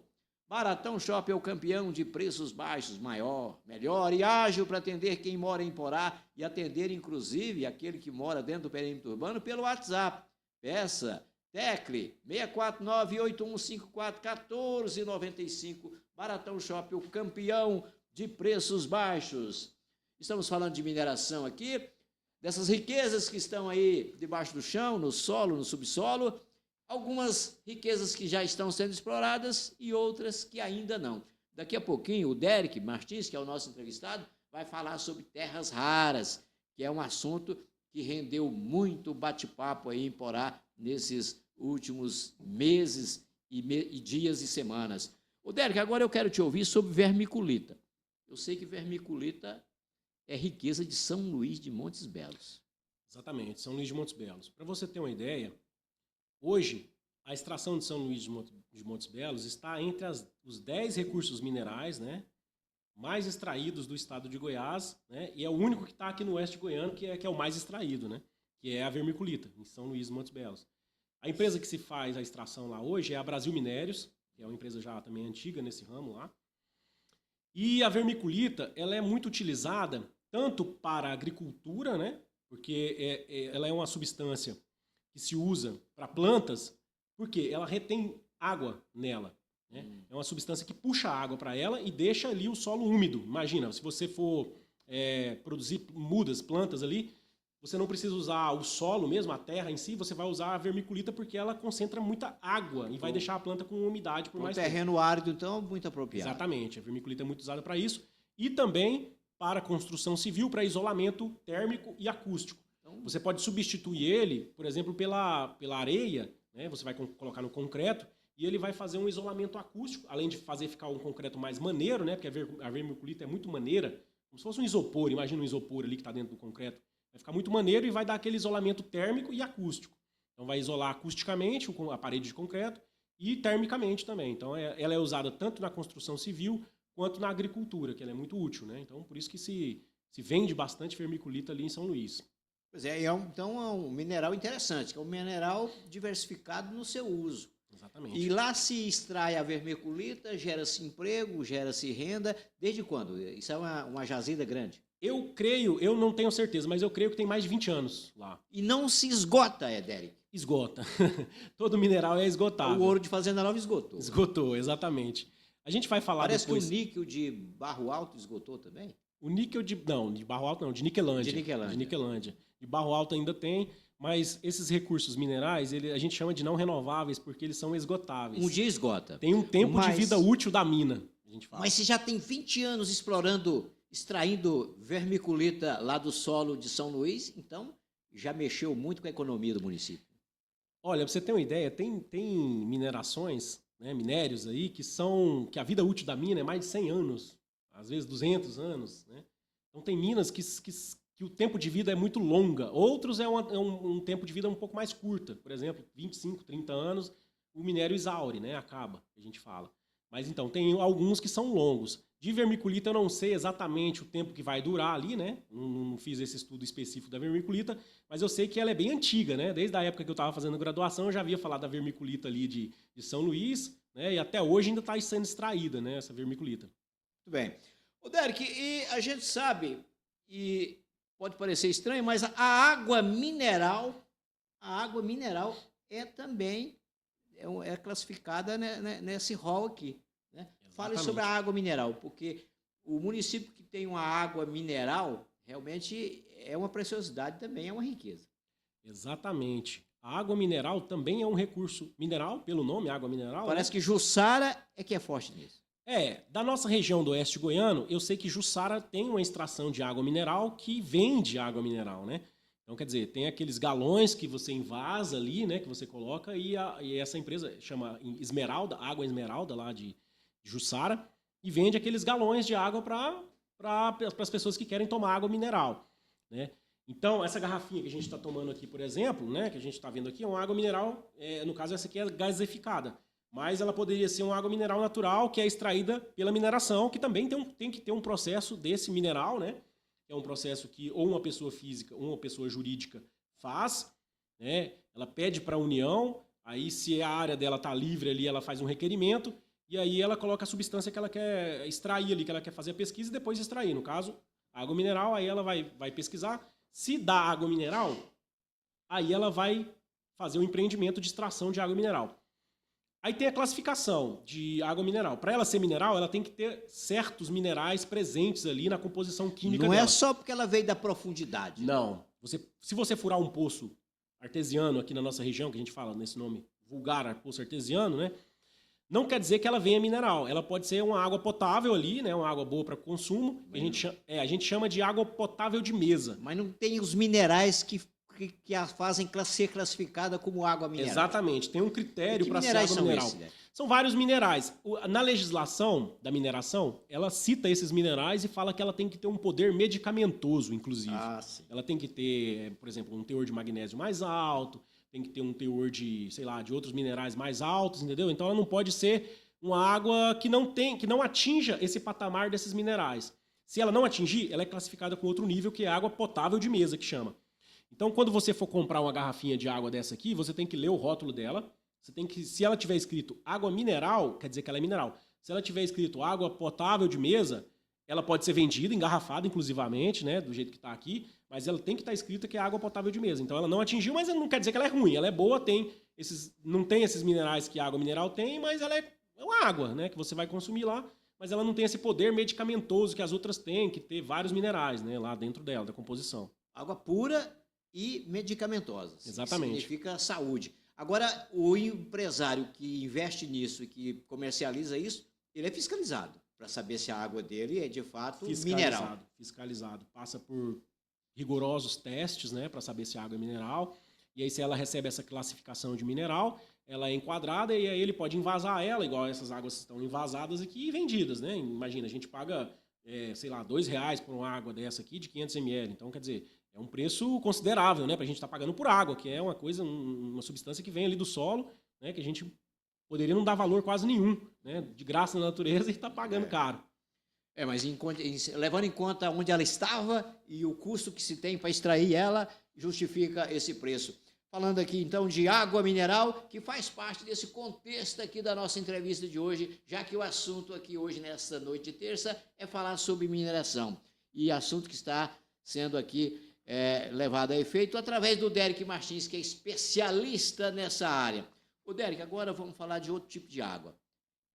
Baratão Shopping é o campeão de preços baixos, maior, melhor e ágil para atender quem mora em Porá e atender, inclusive, aquele que mora dentro do perímetro urbano pelo WhatsApp. Peça, tecle, 649-8154-1495. Baratão Shopping, o campeão de preços baixos. Estamos falando de mineração aqui, dessas riquezas que estão aí debaixo do chão, no solo, no subsolo. Algumas riquezas que já estão sendo exploradas e outras que ainda não. Daqui a pouquinho, o Derek Martins, que é o nosso entrevistado, vai falar sobre terras raras, que é um assunto que rendeu muito bate-papo aí em Porá nesses últimos meses e dias e semanas. O Derek, agora eu quero te ouvir sobre vermiculita. Eu sei que vermiculita é riqueza de São Luís de Montes Belos.
Exatamente, São Luís de Montes Belos. Para você ter uma ideia, hoje, a extração de São Luís de Montes Belos está entre os 10 recursos minerais, né, mais extraídos do estado de Goiás, né, e é o único que está aqui no oeste goiano que é o mais extraído, né, que é a vermiculita, em São Luís de Montes Belos. A empresa que se faz a extração lá hoje é a Brasil Minérios, que é uma empresa já também antiga nesse ramo lá. E a vermiculita, ela é muito utilizada tanto para a agricultura, né, porque ela é uma substância que se usa para plantas, porque ela retém água nela. Né? É uma substância que puxa água para ela e deixa ali o solo úmido. Imagina, se você for produzir mudas, plantas ali, você não precisa usar o solo mesmo, a terra em si, você vai usar a vermiculita porque ela concentra muita água e vai deixar a planta com umidade por mais tempo.
terreno árido, então, muito apropriado.
Exatamente, a vermiculita é muito usada para isso e também para construção civil, para isolamento térmico e acústico. Você pode substituir ele, por exemplo, pela areia, né? Você vai colocar no concreto e ele vai fazer um isolamento acústico, além de fazer ficar um concreto mais maneiro, né? Porque a vermiculita é muito maneira, como se fosse um isopor, imagina um isopor ali que está dentro do concreto. Vai ficar muito maneiro e vai dar aquele isolamento térmico e acústico. Então vai isolar acusticamente a parede de concreto e termicamente também. Então ela é usada tanto na construção civil quanto na agricultura, que ela é muito útil, né? Então por isso que se se vende bastante vermiculita ali em São Luís.
Pois é, então é um mineral interessante, que é um mineral diversificado no seu uso.
Exatamente.
E lá se extrai a vermiculita, gera-se emprego, gera-se renda. Desde quando? Isso é uma jazida grande.
Eu creio, eu não tenho certeza, mas eu creio que tem mais de 20 anos lá.
E não se esgota, Éderic.
Esgota. Todo mineral é esgotável.
O ouro de Fazenda Nova esgotou.
Esgotou, exatamente. A gente vai falar
Parece
depois...
que o níquel de Barro Alto esgotou também.
O níquel de... Não, de Barro Alto não, de Niquelândia.
De Niquelândia.
De Barro Alto ainda tem, mas esses recursos minerais, a gente chama de não renováveis porque eles são esgotáveis.
Um dia esgota.
Tem um tempo de vida útil da mina, a gente fala.
Mas se já tem 20 anos extraindo vermiculita lá do solo de São Luís, então já mexeu muito com a economia do município.
Olha, para você ter uma ideia, tem minerações, né, minérios aí, que a vida útil da mina é mais de 100 anos, às vezes 200 anos. Né? Então tem minas que o tempo de vida é muito longa. Outros é um tempo de vida um pouco mais curta. Por exemplo, 25, 30 anos, o minério exaure, né, acaba, a gente fala. Mas então, tem alguns que são longos. De vermiculita eu não sei exatamente o tempo que vai durar ali, né? Não fiz esse estudo específico da vermiculita, mas eu sei que ela é bem antiga, né? Desde a época que eu estava fazendo graduação, eu já havia falado da vermiculita ali de São Luís, né? E até hoje ainda está sendo extraída, né? Essa vermiculita.
Muito bem. O Derek, e a gente sabe, e pode parecer estranho, mas a água mineral é também classificada nesse rol aqui. Né? Fale sobre a água mineral, porque o município que tem uma água mineral realmente é uma preciosidade também, é uma riqueza.
Exatamente. A água mineral também é um recurso mineral, pelo nome, água mineral.
Parece que Jussara é que é forte nisso.
Da nossa região do oeste goiano, eu sei que Jussara tem uma extração de água mineral que vende água mineral, né? Então, quer dizer, tem aqueles galões que você invasa ali, né, que você coloca, e essa empresa chama Esmeralda, Água Esmeralda, lá de Jussara, e vende aqueles galões de água para as pessoas que querem tomar água mineral, né? Então, essa garrafinha que a gente está tomando aqui, por exemplo, né, que a gente está vendo aqui, é uma água mineral, no caso essa aqui é gaseificada, mas ela poderia ser uma água mineral natural que é extraída pela mineração, que também tem que ter um processo desse mineral, né? É um processo que ou uma pessoa física ou uma pessoa jurídica faz, né? Ela pede para a União, aí se a área dela está livre ali, ela faz um requerimento, e aí ela coloca a substância que ela quer extrair ali, que ela quer fazer a pesquisa e depois extrair. No caso, a água mineral, aí ela vai pesquisar. Se dá água mineral, aí ela vai fazer o empreendimento de extração de água mineral. Aí tem a classificação de água mineral. Para ela ser mineral, ela tem que ter certos minerais presentes ali na composição química dela.
Não é só porque ela veio da profundidade.
Não. Se você furar um poço artesiano aqui na nossa região, que a gente fala nesse nome vulgar, poço artesiano, né? Não quer dizer que ela venha mineral. Ela pode ser uma água potável ali, né? Uma água boa para consumo. A gente chama de água potável de mesa.
Mas não tem os minerais que a fazem ser classificada como água mineral.
Exatamente. Tem um critério para ser água mineral.
Esses, né?
São vários minerais. Na legislação da mineração, ela cita esses minerais e fala que ela tem que ter um poder medicamentoso, inclusive.
Sim.
Ela tem que ter, por exemplo, um teor de magnésio mais alto, tem que ter um teor de, sei lá, de outros minerais mais altos, entendeu? Então ela não pode ser uma água que não atinja esse patamar desses minerais. Se ela não atingir, ela é classificada com outro nível, que é água potável de mesa, que chama. Então, quando você for comprar uma garrafinha de água dessa aqui, você tem que ler o rótulo dela. Se ela tiver escrito água mineral, quer dizer que ela é mineral. Se ela tiver escrito água potável de mesa, ela pode ser vendida, engarrafada inclusivamente, né, do jeito que está aqui, mas ela tem que estar escrita que é água potável de mesa. Então, ela não atingiu, mas não quer dizer que ela é ruim. Ela é boa, não tem esses minerais que a água mineral tem, mas ela é uma água, né, que você vai consumir lá, mas ela não tem esse poder medicamentoso que as outras têm, que ter vários minerais, né, lá dentro dela, da composição.
Água pura e medicamentosas.
Exatamente.
Significa saúde. Agora, o empresário que investe nisso e que comercializa isso, ele é fiscalizado para saber se a água dele é de fato mineral.
Fiscalizado. Passa por rigorosos testes, né, para saber se a água é mineral. E aí, se ela recebe essa classificação de mineral, ela é enquadrada e aí ele pode invasar ela, igual essas águas estão invasadas aqui e vendidas, né? Imagina, a gente paga, sei lá, R$2 por uma água dessa aqui de 500 ml. Então, quer dizer, é um preço considerável, né, para a gente estar pagando por água, que é uma coisa, uma substância que vem ali do solo, né, que a gente poderia não dar valor quase nenhum, né, de graça na natureza e está pagando caro.
Mas levando em conta onde ela estava e o custo que se tem para extrair ela, justifica esse preço. Falando aqui, então, de água mineral, que faz parte desse contexto aqui da nossa entrevista de hoje, já que o assunto aqui hoje, nesta noite de terça, é falar sobre mineração. E assunto que está sendo aqui levado a efeito através do Derek Martins, que é especialista nessa área. Ô, Derek, agora vamos falar de outro tipo de água.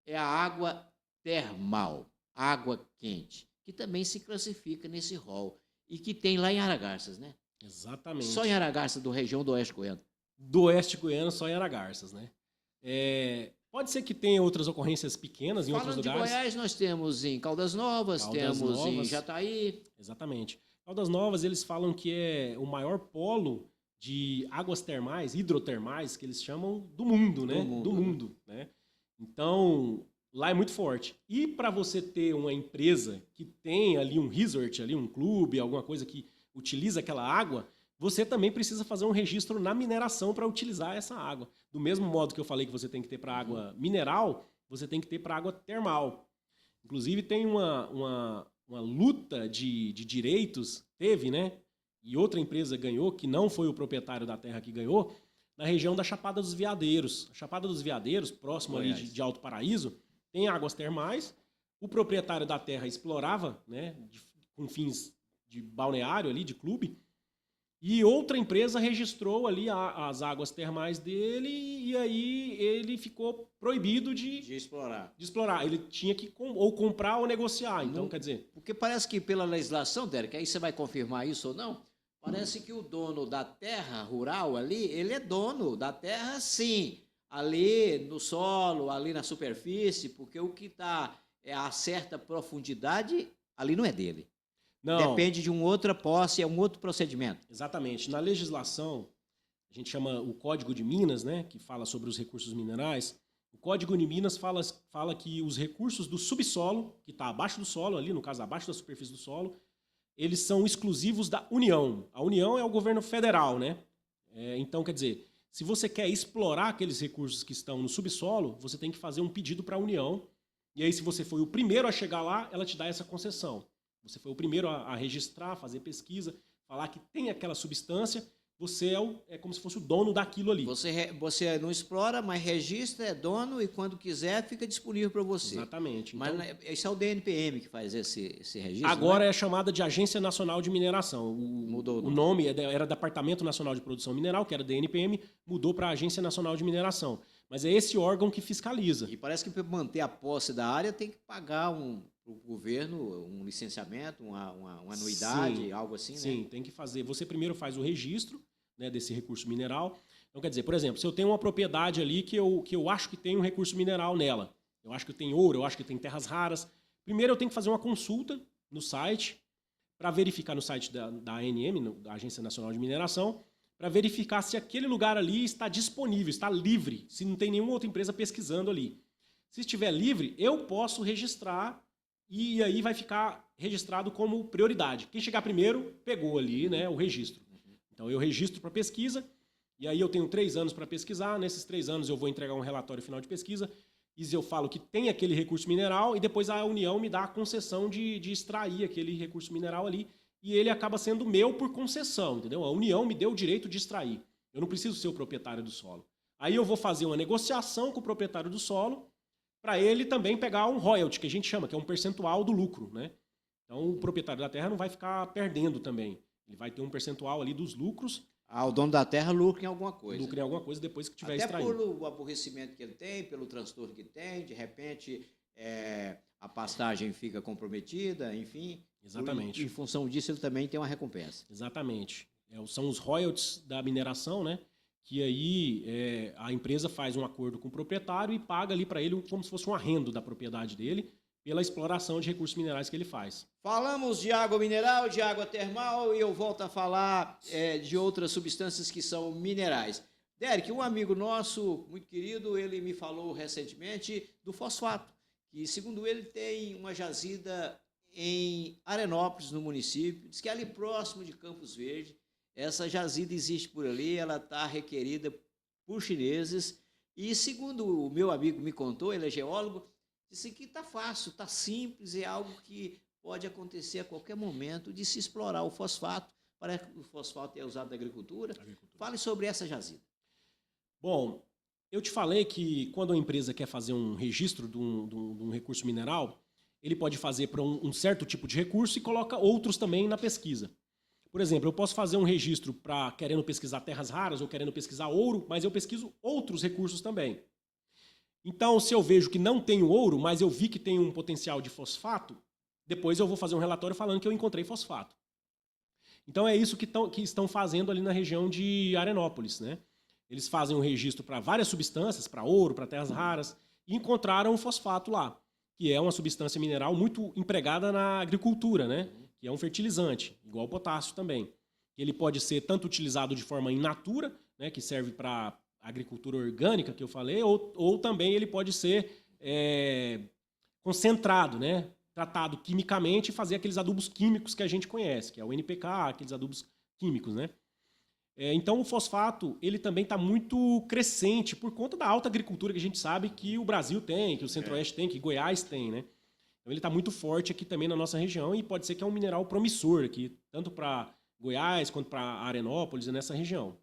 É a água termal, água quente, que também se classifica nesse rol e que tem lá em Aragarças, né?
Exatamente.
Só em Aragarças, do região do Oeste Goiano.
Do Oeste Goiano, só em Aragarças, né? Pode ser que tenha outras ocorrências pequenas em outros lugares.
Falando de Goiás, nós temos em Caldas Novas, temos em Jataí.
Exatamente. Caldas Novas, eles falam que é o maior polo de águas termais, hidrotermais, que eles chamam do mundo, né? Do mundo, né? Então, lá é muito forte. E para você ter uma empresa que tem ali um resort, ali um clube, alguma coisa que utiliza aquela água, você também precisa fazer um registro na mineração para utilizar essa água. Do mesmo modo que eu falei que você tem que ter para água mineral, você tem que ter para água termal. Inclusive tem uma luta de direitos, teve, né? E outra empresa ganhou, que não foi o proprietário da terra que ganhou, na região da Chapada dos Veadeiros. A Chapada dos Veadeiros, próximo ali de Alto Paraíso, tem águas termais. O proprietário da terra explorava, né, com fins de balneário ali, de clube, e outra empresa registrou ali as águas termais dele e aí ele ficou proibido de explorar. Ele tinha que ou comprar ou negociar, então quer dizer...
Porque parece que pela legislação, Derek, aí você vai confirmar isso ou não, parece que o dono da terra rural ali, ele é dono da terra sim, ali no solo, ali na superfície, porque o que está a certa profundidade, ali não é dele.
Não.
Depende de uma outra posse, é um outro procedimento.
Exatamente. Na legislação, a gente chama o Código de Minas, né, que fala sobre os recursos minerais. O Código de Minas fala que os recursos do subsolo, que está abaixo do solo, ali, no caso, abaixo da superfície do solo, eles são exclusivos da União. A União é o governo federal, né? Então, quer dizer, se você quer explorar aqueles recursos que estão no subsolo, você tem que fazer um pedido para a União. E aí, se você foi o primeiro a chegar lá, ela te dá essa concessão. Você foi o primeiro a registrar, fazer pesquisa, falar que tem aquela substância, você é como se fosse o dono daquilo ali.
Você não explora, mas registra, é dono e quando quiser fica disponível para você.
Exatamente.
Então, mas esse é o DNPM que faz esse registro?
Agora é chamada de Agência Nacional de Mineração.
Mudou.
O nome era Departamento Nacional de Produção Mineral, que era DNPM, mudou para Agência Nacional de Mineração. Mas é esse órgão que fiscaliza.
E parece que para manter a posse da área tem que pagar o governo um licenciamento, uma anuidade, sim, algo assim, né?
Sim, tem que fazer. Você primeiro faz o registro, né, desse recurso mineral. Então, quer dizer, por exemplo, se eu tenho uma propriedade ali que eu acho que tem um recurso mineral nela, eu acho que tem ouro, eu acho que tem terras raras, primeiro eu tenho que fazer uma consulta no site, para verificar no site da ANM, da Agência Nacional de Mineração, para verificar se aquele lugar ali está disponível, está livre, se não tem nenhuma outra empresa pesquisando ali. Se estiver livre, eu posso registrar e aí vai ficar registrado como prioridade. Quem chegar primeiro, pegou ali, né, o registro. Então eu registro para pesquisa, e aí eu tenho 3 anos para pesquisar, nesses 3 anos eu vou entregar um relatório final de pesquisa, e eu falo que tem aquele recurso mineral, e depois a União me dá a concessão de extrair aquele recurso mineral ali, e ele acaba sendo meu por concessão, entendeu? A União me deu o direito de extrair. Eu não preciso ser o proprietário do solo. Aí eu vou fazer uma negociação com o proprietário do solo, para ele também pegar um royalty, que a gente chama, que é um percentual do lucro, né? Então o proprietário da terra não vai ficar perdendo também. Ele vai ter um percentual ali dos lucros.
O dono da terra lucra em alguma coisa.
Lucra em alguma coisa depois que tiver
extraído.
Até
pelo aborrecimento que ele tem, pelo transtorno que tem, de repente a pastagem fica comprometida, enfim.
Exatamente.
Em função disso ele também tem uma recompensa.
Exatamente. São os royalties da mineração, né? Que aí a empresa faz um acordo com o proprietário e paga ali para ele como se fosse um arrendo da propriedade dele pela exploração de recursos minerais que ele faz.
Falamos de água mineral, de água termal e eu volto a falar de outras substâncias que são minerais. Derek, um amigo nosso, muito querido, ele me falou recentemente do fosfato, que segundo ele tem uma jazida em Arenópolis, no município, diz que é ali próximo de Campos Verdes. Essa jazida existe por ali, ela está requerida por chineses e, segundo o meu amigo me contou, ele é geólogo, Isso aqui está fácil, está simples, é algo que pode acontecer a qualquer momento de se explorar o fosfato. Parece que o fosfato é usado na agricultura. Fale sobre essa jazida.
Bom, eu te falei que quando a empresa quer fazer um registro de um recurso mineral, ele pode fazer para um certo tipo de recurso e coloca outros também na pesquisa. Por exemplo, eu posso fazer um registro para querendo pesquisar terras raras ou querendo pesquisar ouro, mas eu pesquiso outros recursos também. Então, se eu vejo que não tenho ouro, mas eu vi que tem um potencial de fosfato, depois eu vou fazer um relatório falando que eu encontrei fosfato. Então é isso que estão fazendo ali na região de Arenópolis, né? Eles fazem um registro para várias substâncias, para ouro, para terras raras, e encontraram o fosfato lá, que é uma substância mineral muito empregada na agricultura, né? Que é um fertilizante, igual o potássio também. Ele pode ser tanto utilizado de forma in natura, né, que serve para agricultura orgânica, que eu falei, ou também ele pode ser concentrado, né? Tratado quimicamente e fazer aqueles adubos químicos que a gente conhece, que é o NPK, aqueles adubos químicos, né? Então o fosfato ele também está muito crescente por conta da alta agricultura que a gente sabe que o Brasil tem, que o Centro-Oeste tem, que Goiás tem, né? Então ele está muito forte aqui também na nossa região e pode ser que é um mineral promissor aqui, tanto para Goiás quanto para Arenópolis e nessa região.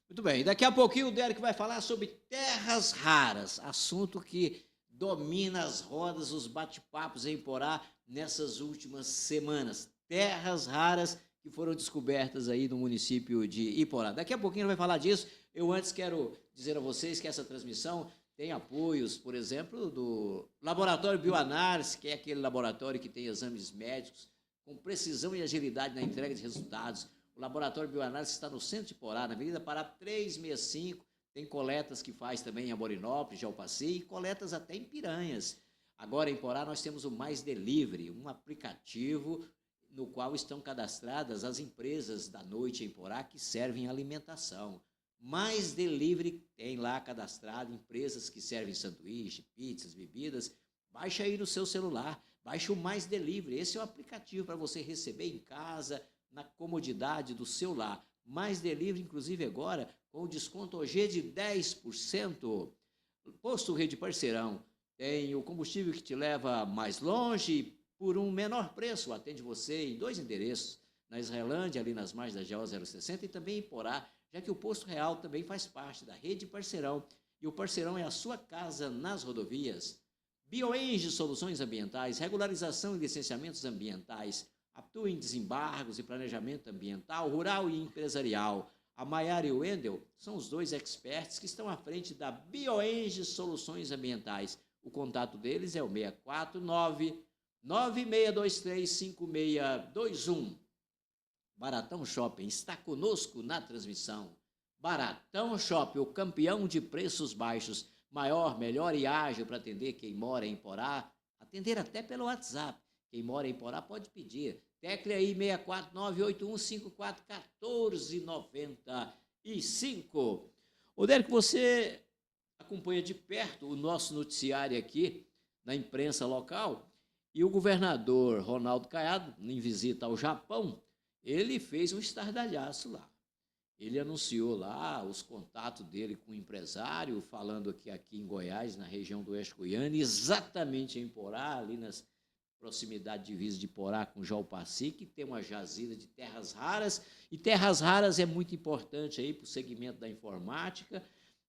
Muito bem, daqui a pouquinho o Derek vai falar sobre terras raras, assunto que domina as rodas, os bate-papos em Iporá nessas últimas semanas. Terras raras que foram descobertas aí no município de Iporá. Daqui a pouquinho ele vai falar disso. Eu antes quero dizer a vocês que essa transmissão tem apoios, por exemplo, do Laboratório Bioanálise, que é aquele laboratório que tem exames médicos com precisão e agilidade na entrega de resultados. O Laboratório Bioanálise está no centro de Iporá, na Avenida Pará 365. Tem coletas que faz também em Aborinópolis, Jalpaci, e coletas até em Piranhas. Agora, em Iporá, nós temos o Mais Delivery, um aplicativo no qual estão cadastradas as empresas da noite em Iporá que servem alimentação. Mais Delivery tem lá cadastrado empresas que servem sanduíche, pizzas, bebidas. Baixa aí no seu celular, baixa o Mais Delivery. Esse é o aplicativo para você receber em casa, na comodidade do seu lar. Mais Delivery, inclusive agora, com o desconto hoje de 10%. Posto Rede Parceirão tem o combustível que te leva mais longe por um menor preço. Atende você em 2 endereços, na Israelândia, ali nas margens da GO 060 e também em Iporá, já que o Posto Real também faz parte da Rede Parceirão. E o Parceirão é a sua casa nas rodovias. BioEnge Soluções Ambientais, regularização e licenciamentos ambientais, atua em desembargos e planejamento ambiental, rural e empresarial. A Maiara e o Wendel são os 2 experts que estão à frente da BioEnge Soluções Ambientais. O contato deles é o 649-9623-5621. Baratão Shopping está conosco na transmissão. Baratão Shopping, o campeão de preços baixos. Maior, melhor e ágil para atender quem mora em Iporá. Atender até pelo WhatsApp. Quem mora em Iporá pode pedir. Tecle aí 649-8154-1495. Ô, Derek, você acompanha de perto o nosso noticiário aqui na imprensa local e o governador Ronaldo Caiado, em visita ao Japão, ele fez um estardalhaço lá. Ele anunciou lá os contatos dele com o empresário, falando que aqui em Goiás, na região do Oeste Goiano, exatamente em Iporá, ali nas proximidade de divisa de Iporá com Jalpaci, que tem uma jazida de terras raras, e terras raras é muito importante aí para o segmento da informática,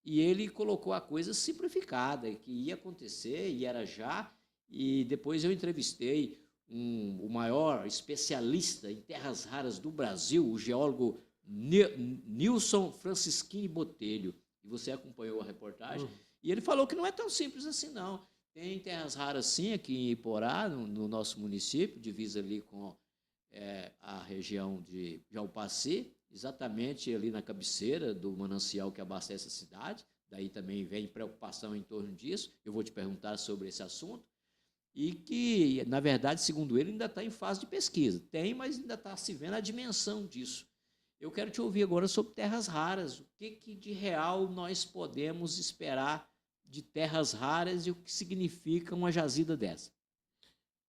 e ele colocou a coisa simplificada, que ia acontecer, e era já, e depois eu entrevistei o maior especialista em terras raras do Brasil, o geólogo Nilson Francisquini Botelho, e você acompanhou a reportagem, e ele falou que não é tão simples assim, não. Tem terras raras, sim, aqui em Iporá, no nosso município, divisa ali com a região de Jalpaci, exatamente ali na cabeceira do manancial que abastece a cidade. Daí também vem preocupação em torno disso. Eu vou te perguntar sobre esse assunto. E que, na verdade, segundo ele, ainda está em fase de pesquisa. Tem, mas ainda está se vendo a dimensão disso. Eu quero te ouvir agora sobre terras raras. O que de real nós podemos esperar de terras raras e o que significa uma jazida dessa?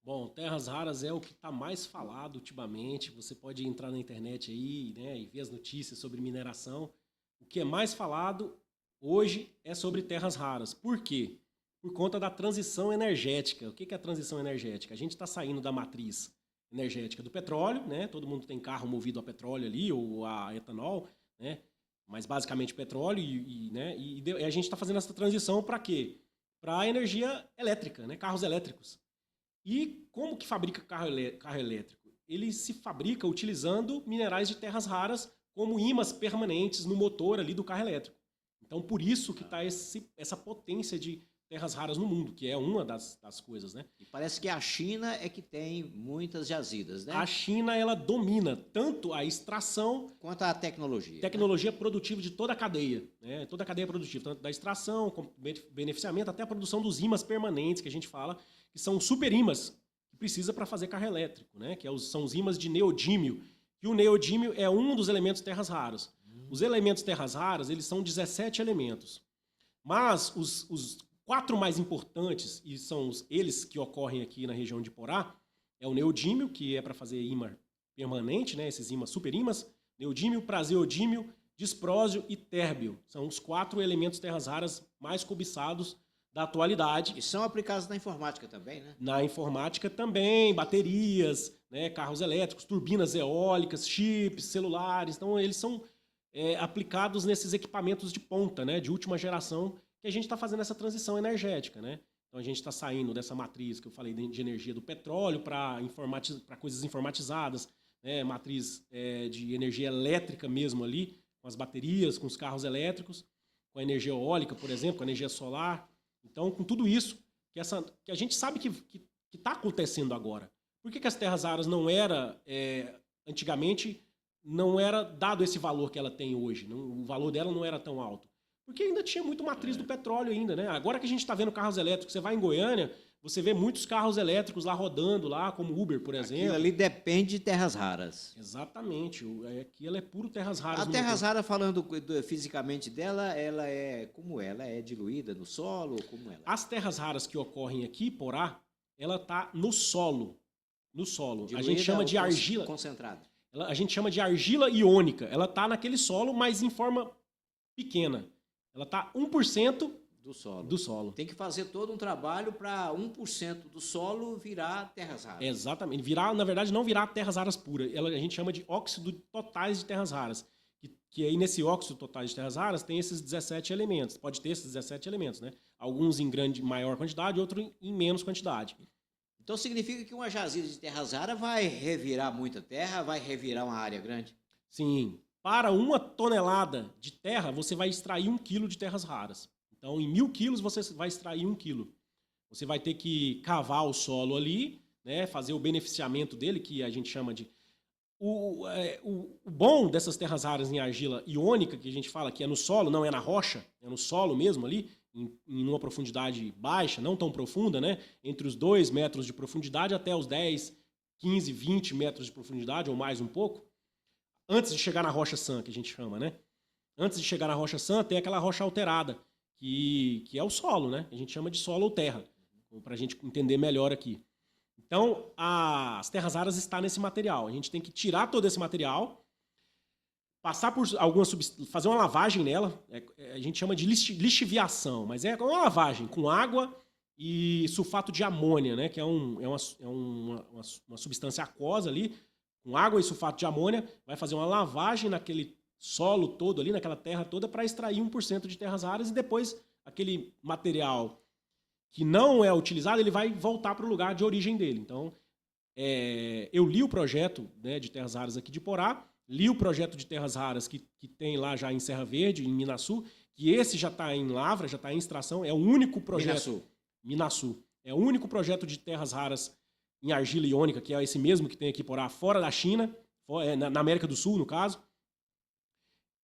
Bom, terras raras é o que está mais falado ultimamente. Você pode entrar na internet aí, né, e ver as notícias sobre mineração. O que é mais falado hoje é sobre terras raras. Por quê? por conta da transição energética. O que é a transição energética? A gente está saindo da matriz energética do petróleo, né? Todo mundo tem carro movido a petróleo ali, ou a etanol, né? Mas basicamente petróleo, né? E a gente está fazendo essa transição para quê? Para a energia elétrica, né? Carros elétricos. E como que fabrica carro elétrico? Ele se fabrica utilizando minerais de terras raras como ímãs permanentes no motor ali do carro elétrico. Então, por isso que está essa potência de terras raras no mundo, que é uma das coisas, né?
E parece que a China é que tem muitas jazidas, né?
A China, ela domina tanto a extração
quanto a tecnologia.
Tecnologia produtiva de toda a cadeia, né? Toda a cadeia produtiva, tanto da extração, beneficiamento, até a produção dos ímãs permanentes, que a gente fala, que são super ímãs que precisa para fazer carro elétrico, né? Que são os ímãs de neodímio, e o neodímio é um dos elementos terras raras. Os elementos terras raras, eles são 17 elementos. Mas os 4 mais importantes, e são eles que ocorrem aqui na região de Porá, é o neodímio, que é para fazer ímã permanente, né? Esses ímãs, super ímãs, neodímio, praseodímio, disprósio e térbio. São os 4 elementos terras raras mais cobiçados da atualidade.
E são aplicados na informática também, né?
Na informática também, baterias, né? Carros elétricos, turbinas eólicas, chips, celulares. Então, eles são aplicados nesses equipamentos de ponta, né? De última geração, que a gente está fazendo essa transição energética, né? Então a gente está saindo dessa matriz que eu falei de energia do petróleo para coisas informatizadas, né? Matriz de energia elétrica mesmo ali, com as baterias, com os carros elétricos, com a energia eólica, por exemplo, com a energia solar. Então, com tudo isso, que a gente sabe que está acontecendo agora. Por que as terras raras não era, antigamente, não era dado esse valor que ela tem hoje? O valor dela não era tão alto. Porque ainda tinha muito matriz do petróleo ainda, né? Agora que a gente está vendo carros elétricos, você vai em Goiânia, você vê muitos carros elétricos lá rodando, lá, como Uber, por exemplo.
Aquilo ali depende de terras raras.
Exatamente. Aqui ela é puro terras raras.
A terras rara, falando fisicamente dela, ela é como ela? É diluída no solo? Como ela?
As terras raras que ocorrem aqui, Porá, ela está no solo. No solo.
Diluída,
a gente chama de argila.
Concentrada.
A gente chama de argila iônica. Ela está naquele solo, mas em forma pequena. Ela está 1% do solo.
Tem que fazer todo um trabalho para 1% do solo virar terras raras.
Exatamente. Na verdade, não virar terras raras puras. A gente chama de óxido totais de terras raras. Que aí nesse óxido totais de terras raras tem esses 17 elementos. Pode ter esses 17 elementos, né? Alguns em maior quantidade, outros em menos quantidade.
Então significa que uma jazida de terras raras vai revirar muita terra, vai revirar uma área grande?
Sim. Para 1 tonelada de terra, você vai extrair 1 quilo de terras raras. Então, em 1.000 quilos, você vai extrair 1 quilo. Você vai ter que cavar o solo ali, né, fazer o beneficiamento dele, que a gente chama de... O bom dessas terras raras em argila iônica, que a gente fala que é no solo, não é na rocha, é no solo mesmo ali, em uma profundidade baixa, não tão profunda, né, entre os 2 metros de profundidade até os 10, 15, 20 metros de profundidade, ou mais um pouco, antes de chegar na rocha sã, que a gente chama, né? Antes de chegar na rocha sã, tem aquela rocha alterada, que é o solo, né? A gente chama de solo ou terra, para a gente entender melhor aqui. Então, as terras raras estão nesse material. A gente tem que tirar todo esse material, passar por fazer uma lavagem nela, a gente chama de lixiviação, mas é uma lavagem com água e sulfato de amônia, né? Que é uma substância aquosa ali, com água e sulfato de amônia, vai fazer uma lavagem naquele solo todo ali, naquela terra toda, para extrair 1% de terras raras, e depois aquele material que não é utilizado, ele vai voltar para o lugar de origem dele. Então, eu li o projeto, né, de terras raras aqui de Porá, li o projeto de terras raras que tem lá já em Serra Verde, em Minaçu, que esse já está em lavra, já está em extração, é o único projeto... Minaçu. É o único projeto de terras raras em argila iônica, que é esse mesmo que tem aqui Porá, fora da China, na América do Sul, no caso.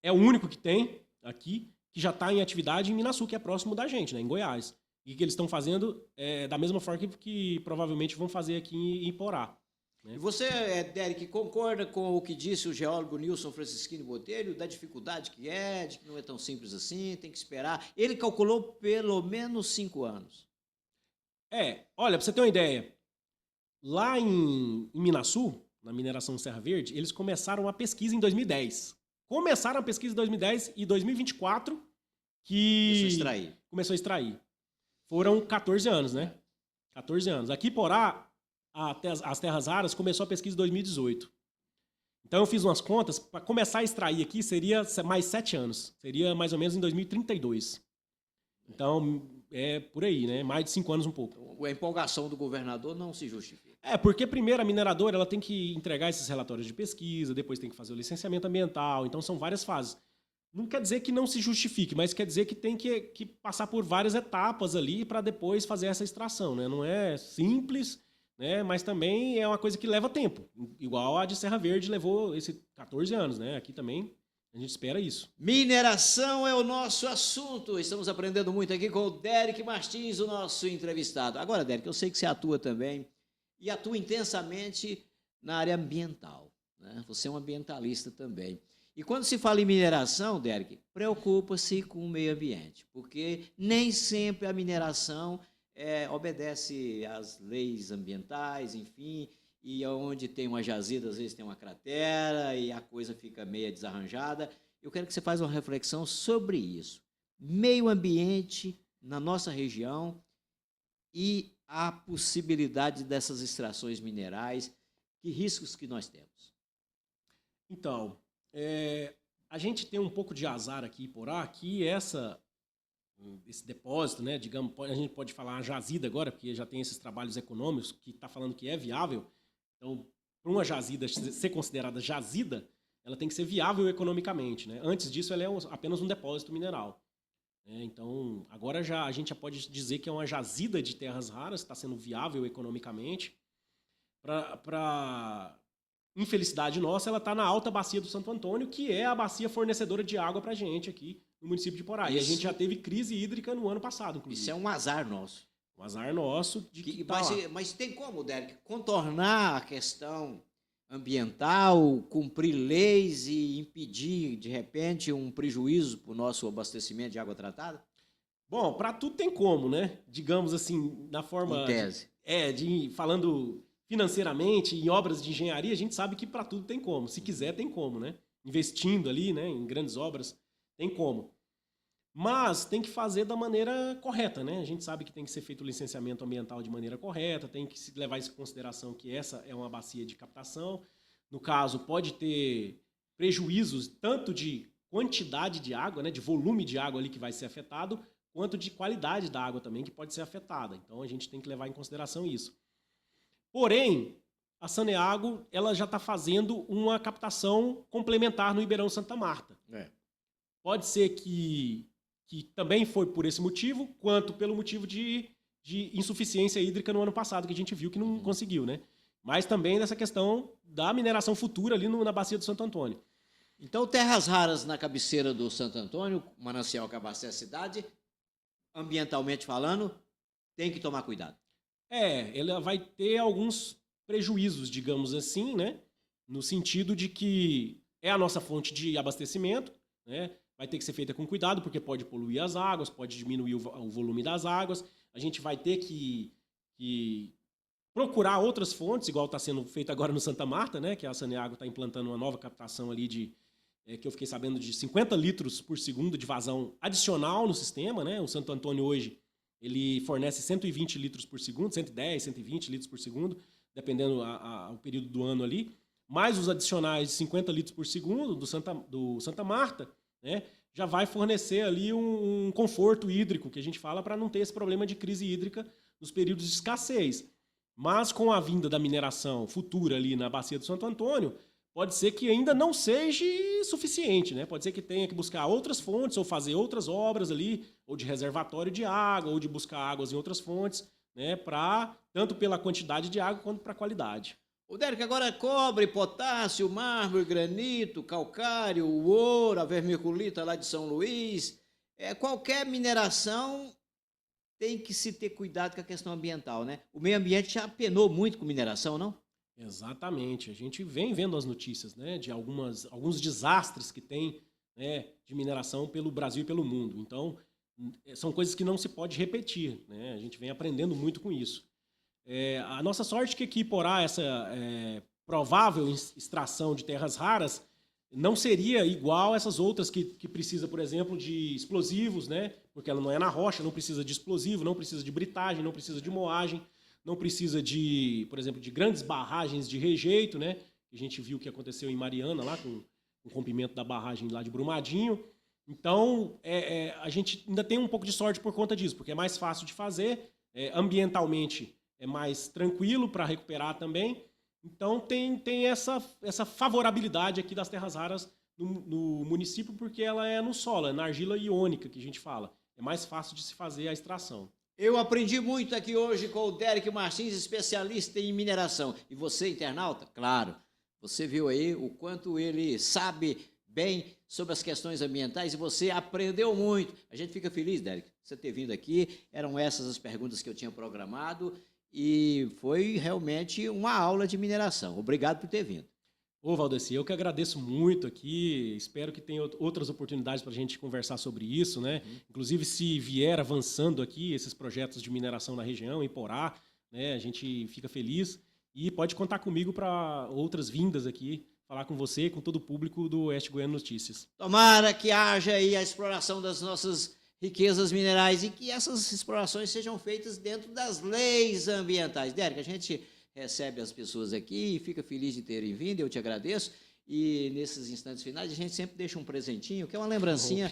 É o único que tem aqui, que já está em atividade em Minaçu, que é próximo da gente, né, em Goiás. E que eles estão fazendo da mesma forma que provavelmente vão fazer aqui em Porá. Né?
E você, Derek, concorda com o que disse o geólogo Nilson Francisquini Botelho, da dificuldade que é, de que não é tão simples assim, tem que esperar? Ele calculou pelo menos 5 anos.
Olha, para você ter uma ideia, lá em Minaçu, na mineração Serra Verde, eles começaram a pesquisa em 2010. Começaram a pesquisa em 2010 e 2024 que...
Começou a extrair.
Foram 14 anos, né? 14 anos. Aqui em Porá, as terras raras começou a pesquisa em 2018. Então eu fiz umas contas, para começar a extrair aqui seria mais 7 anos. Seria mais ou menos em 2032. Então, é por aí, né? Mais de 5 anos um pouco.
A empolgação do governador não se justifica.
Porque primeiro a mineradora ela tem que entregar esses relatórios de pesquisa, depois tem que fazer o licenciamento ambiental, então são várias fases. Não quer dizer que não se justifique, mas quer dizer que tem que passar por várias etapas ali para depois fazer essa extração, né? Não é simples, né? Mas também é uma coisa que leva tempo. Igual a de Serra Verde levou esses 14 anos, né? Aqui também a gente espera isso.
Mineração é o nosso assunto. Estamos aprendendo muito aqui com o Derek Martins, o nosso entrevistado. Agora, Derek, eu sei que você atua também e atua intensamente na área ambiental, né? Você é um ambientalista também. E quando se fala em mineração, Derek, preocupa-se com o meio ambiente, porque nem sempre a mineração obedece às leis ambientais, enfim, e onde tem uma jazida, às vezes tem uma cratera e a coisa fica meio desarranjada. Eu quero que você faça uma reflexão sobre isso. Meio ambiente na nossa região e a possibilidade dessas extrações minerais, que riscos que nós temos?
Então, a gente tem um pouco de azar aqui por aqui, esse depósito, né, digamos, a gente pode falar jazida agora, porque já tem esses trabalhos econômicos que está falando que é viável. Então, para uma jazida ser considerada jazida, ela tem que ser viável economicamente, né? Antes disso, ela é apenas um depósito mineral. Então, agora a gente já pode dizer que é uma jazida de terras raras, está sendo viável economicamente. Para infelicidade nossa, ela está na alta bacia do Santo Antônio, que é a bacia fornecedora de água para a gente aqui no município de Porá. E a gente já teve crise hídrica no ano passado, inclusive.
Isso é um azar nosso.
Um azar nosso.
Mas tem como, Derek, contornar a questão ambiental, cumprir leis e impedir, de repente, um prejuízo para o nosso abastecimento de água tratada?
Bom, para tudo tem como, né? Digamos assim, na forma...
Em tese.
Falando financeiramente, em obras de engenharia, a gente sabe que para tudo tem como. Se quiser, tem como, né? Investindo ali, né, em grandes obras, tem como. Mas tem que fazer da maneira correta, né? A gente sabe que tem que ser feito o licenciamento ambiental de maneira correta, tem que levar isso em consideração que essa é uma bacia de captação. No caso, pode ter prejuízos tanto de quantidade de água, né, de volume de água ali que vai ser afetado, quanto de qualidade da água também que pode ser afetada. Então a gente tem que levar em consideração isso. Porém, a Saneago ela já está fazendo uma captação complementar no Ribeirão Santa Marta. Pode ser que também foi por esse motivo, quanto pelo motivo de insuficiência hídrica no ano passado, que a gente viu que não conseguiu, né? Mas também dessa questão da mineração futura ali na bacia do Santo Antônio.
Então, terras raras na cabeceira do Santo Antônio, manancial que abastece a cidade, ambientalmente falando, tem que tomar cuidado.
Ela vai ter alguns prejuízos, digamos assim, né? No sentido de que é a nossa fonte de abastecimento, né? Vai ter que ser feita com cuidado, porque pode poluir as águas, pode diminuir o volume das águas. A gente vai ter que procurar outras fontes, igual está sendo feito agora no Santa Marta, né? Que a Saneago está implantando uma nova captação ali que eu fiquei sabendo de 50 litros por segundo de vazão adicional no sistema, né? O Santo Antônio hoje ele fornece 120 litros por segundo, 110, 120 litros por segundo, dependendo o período do ano ali. Mais os adicionais de 50 litros por segundo do Santa Marta, né? Já vai fornecer ali um conforto hídrico, que a gente fala, para não ter esse problema de crise hídrica nos períodos de escassez. Mas com a vinda da mineração futura ali na bacia do Santo Antônio, pode ser que ainda não seja suficiente, né? Pode ser que tenha que buscar outras fontes ou fazer outras obras ali, ou de reservatório de água, ou de buscar águas em outras fontes, né? Tanto pela quantidade de água quanto para a qualidade.
O Derek, agora cobre, potássio, mármore, granito, calcário, o ouro, a vermiculita lá de São Luís, qualquer mineração tem que se ter cuidado com a questão ambiental, né? O meio ambiente já penou muito com mineração, não?
Exatamente. A gente vem vendo as notícias, né, de alguns desastres que tem, né, de mineração pelo Brasil e pelo mundo. Então, são coisas que não se pode repetir, né? A gente vem aprendendo muito com isso. A nossa sorte é que aqui, Porá, essa provável extração de terras raras não seria igual essas outras que precisa, por exemplo, de explosivos, né? Porque ela não é na rocha, não precisa de explosivo, não precisa de britagem, não precisa de moagem, não precisa de, por exemplo, de grandes barragens de rejeito, né? A gente viu o que aconteceu em Mariana, lá com o rompimento da barragem lá de Brumadinho. Então, a gente ainda tem um pouco de sorte por conta disso, porque é mais fácil de fazer, ambientalmente é mais tranquilo para recuperar também. Então, tem essa favorabilidade aqui das terras raras no município, porque ela é no solo, é na argila iônica que a gente fala. É mais fácil de se fazer a extração.
Eu aprendi muito aqui hoje com o Derek Martins, especialista em mineração. E você, internauta? Claro, você viu aí o quanto ele sabe bem sobre as questões ambientais e você aprendeu muito. A gente fica feliz, Derek, você ter vindo aqui. Eram essas as perguntas que eu tinha programado e foi realmente uma aula de mineração. Obrigado por ter vindo.
Ô, Valdeci, eu que agradeço muito aqui, espero que tenha outras oportunidades para a gente conversar sobre isso, né? Inclusive, se vier avançando aqui esses projetos de mineração na região, em Porá, né, a gente fica feliz e pode contar comigo para outras vindas aqui, falar com você, com todo o público do Oeste Goiano Notícias.
Tomara que haja aí a exploração das nossas riquezas minerais e que essas explorações sejam feitas dentro das leis ambientais. Derek, a gente recebe as pessoas aqui e fica feliz de terem vindo, eu te agradeço. E nesses instantes finais a gente sempre deixa um presentinho, que é uma lembrancinha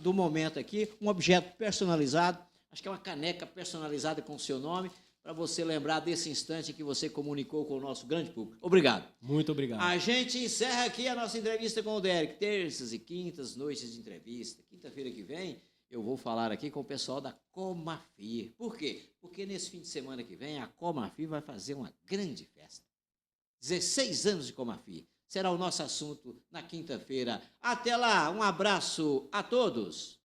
do momento aqui, um objeto personalizado, acho que é uma caneca personalizada com o seu nome, para você lembrar desse instante que você comunicou com o nosso grande público. Obrigado.
Muito obrigado.
A gente encerra aqui a nossa entrevista com o Derek, terças e quintas, noites de entrevista. Quinta-feira que vem eu vou falar aqui com o pessoal da Comafir. Por quê? Porque nesse fim de semana que vem a Comafir vai fazer uma grande festa. 16 anos de Comafir. Será o nosso assunto na quinta-feira. Até lá, um abraço a todos.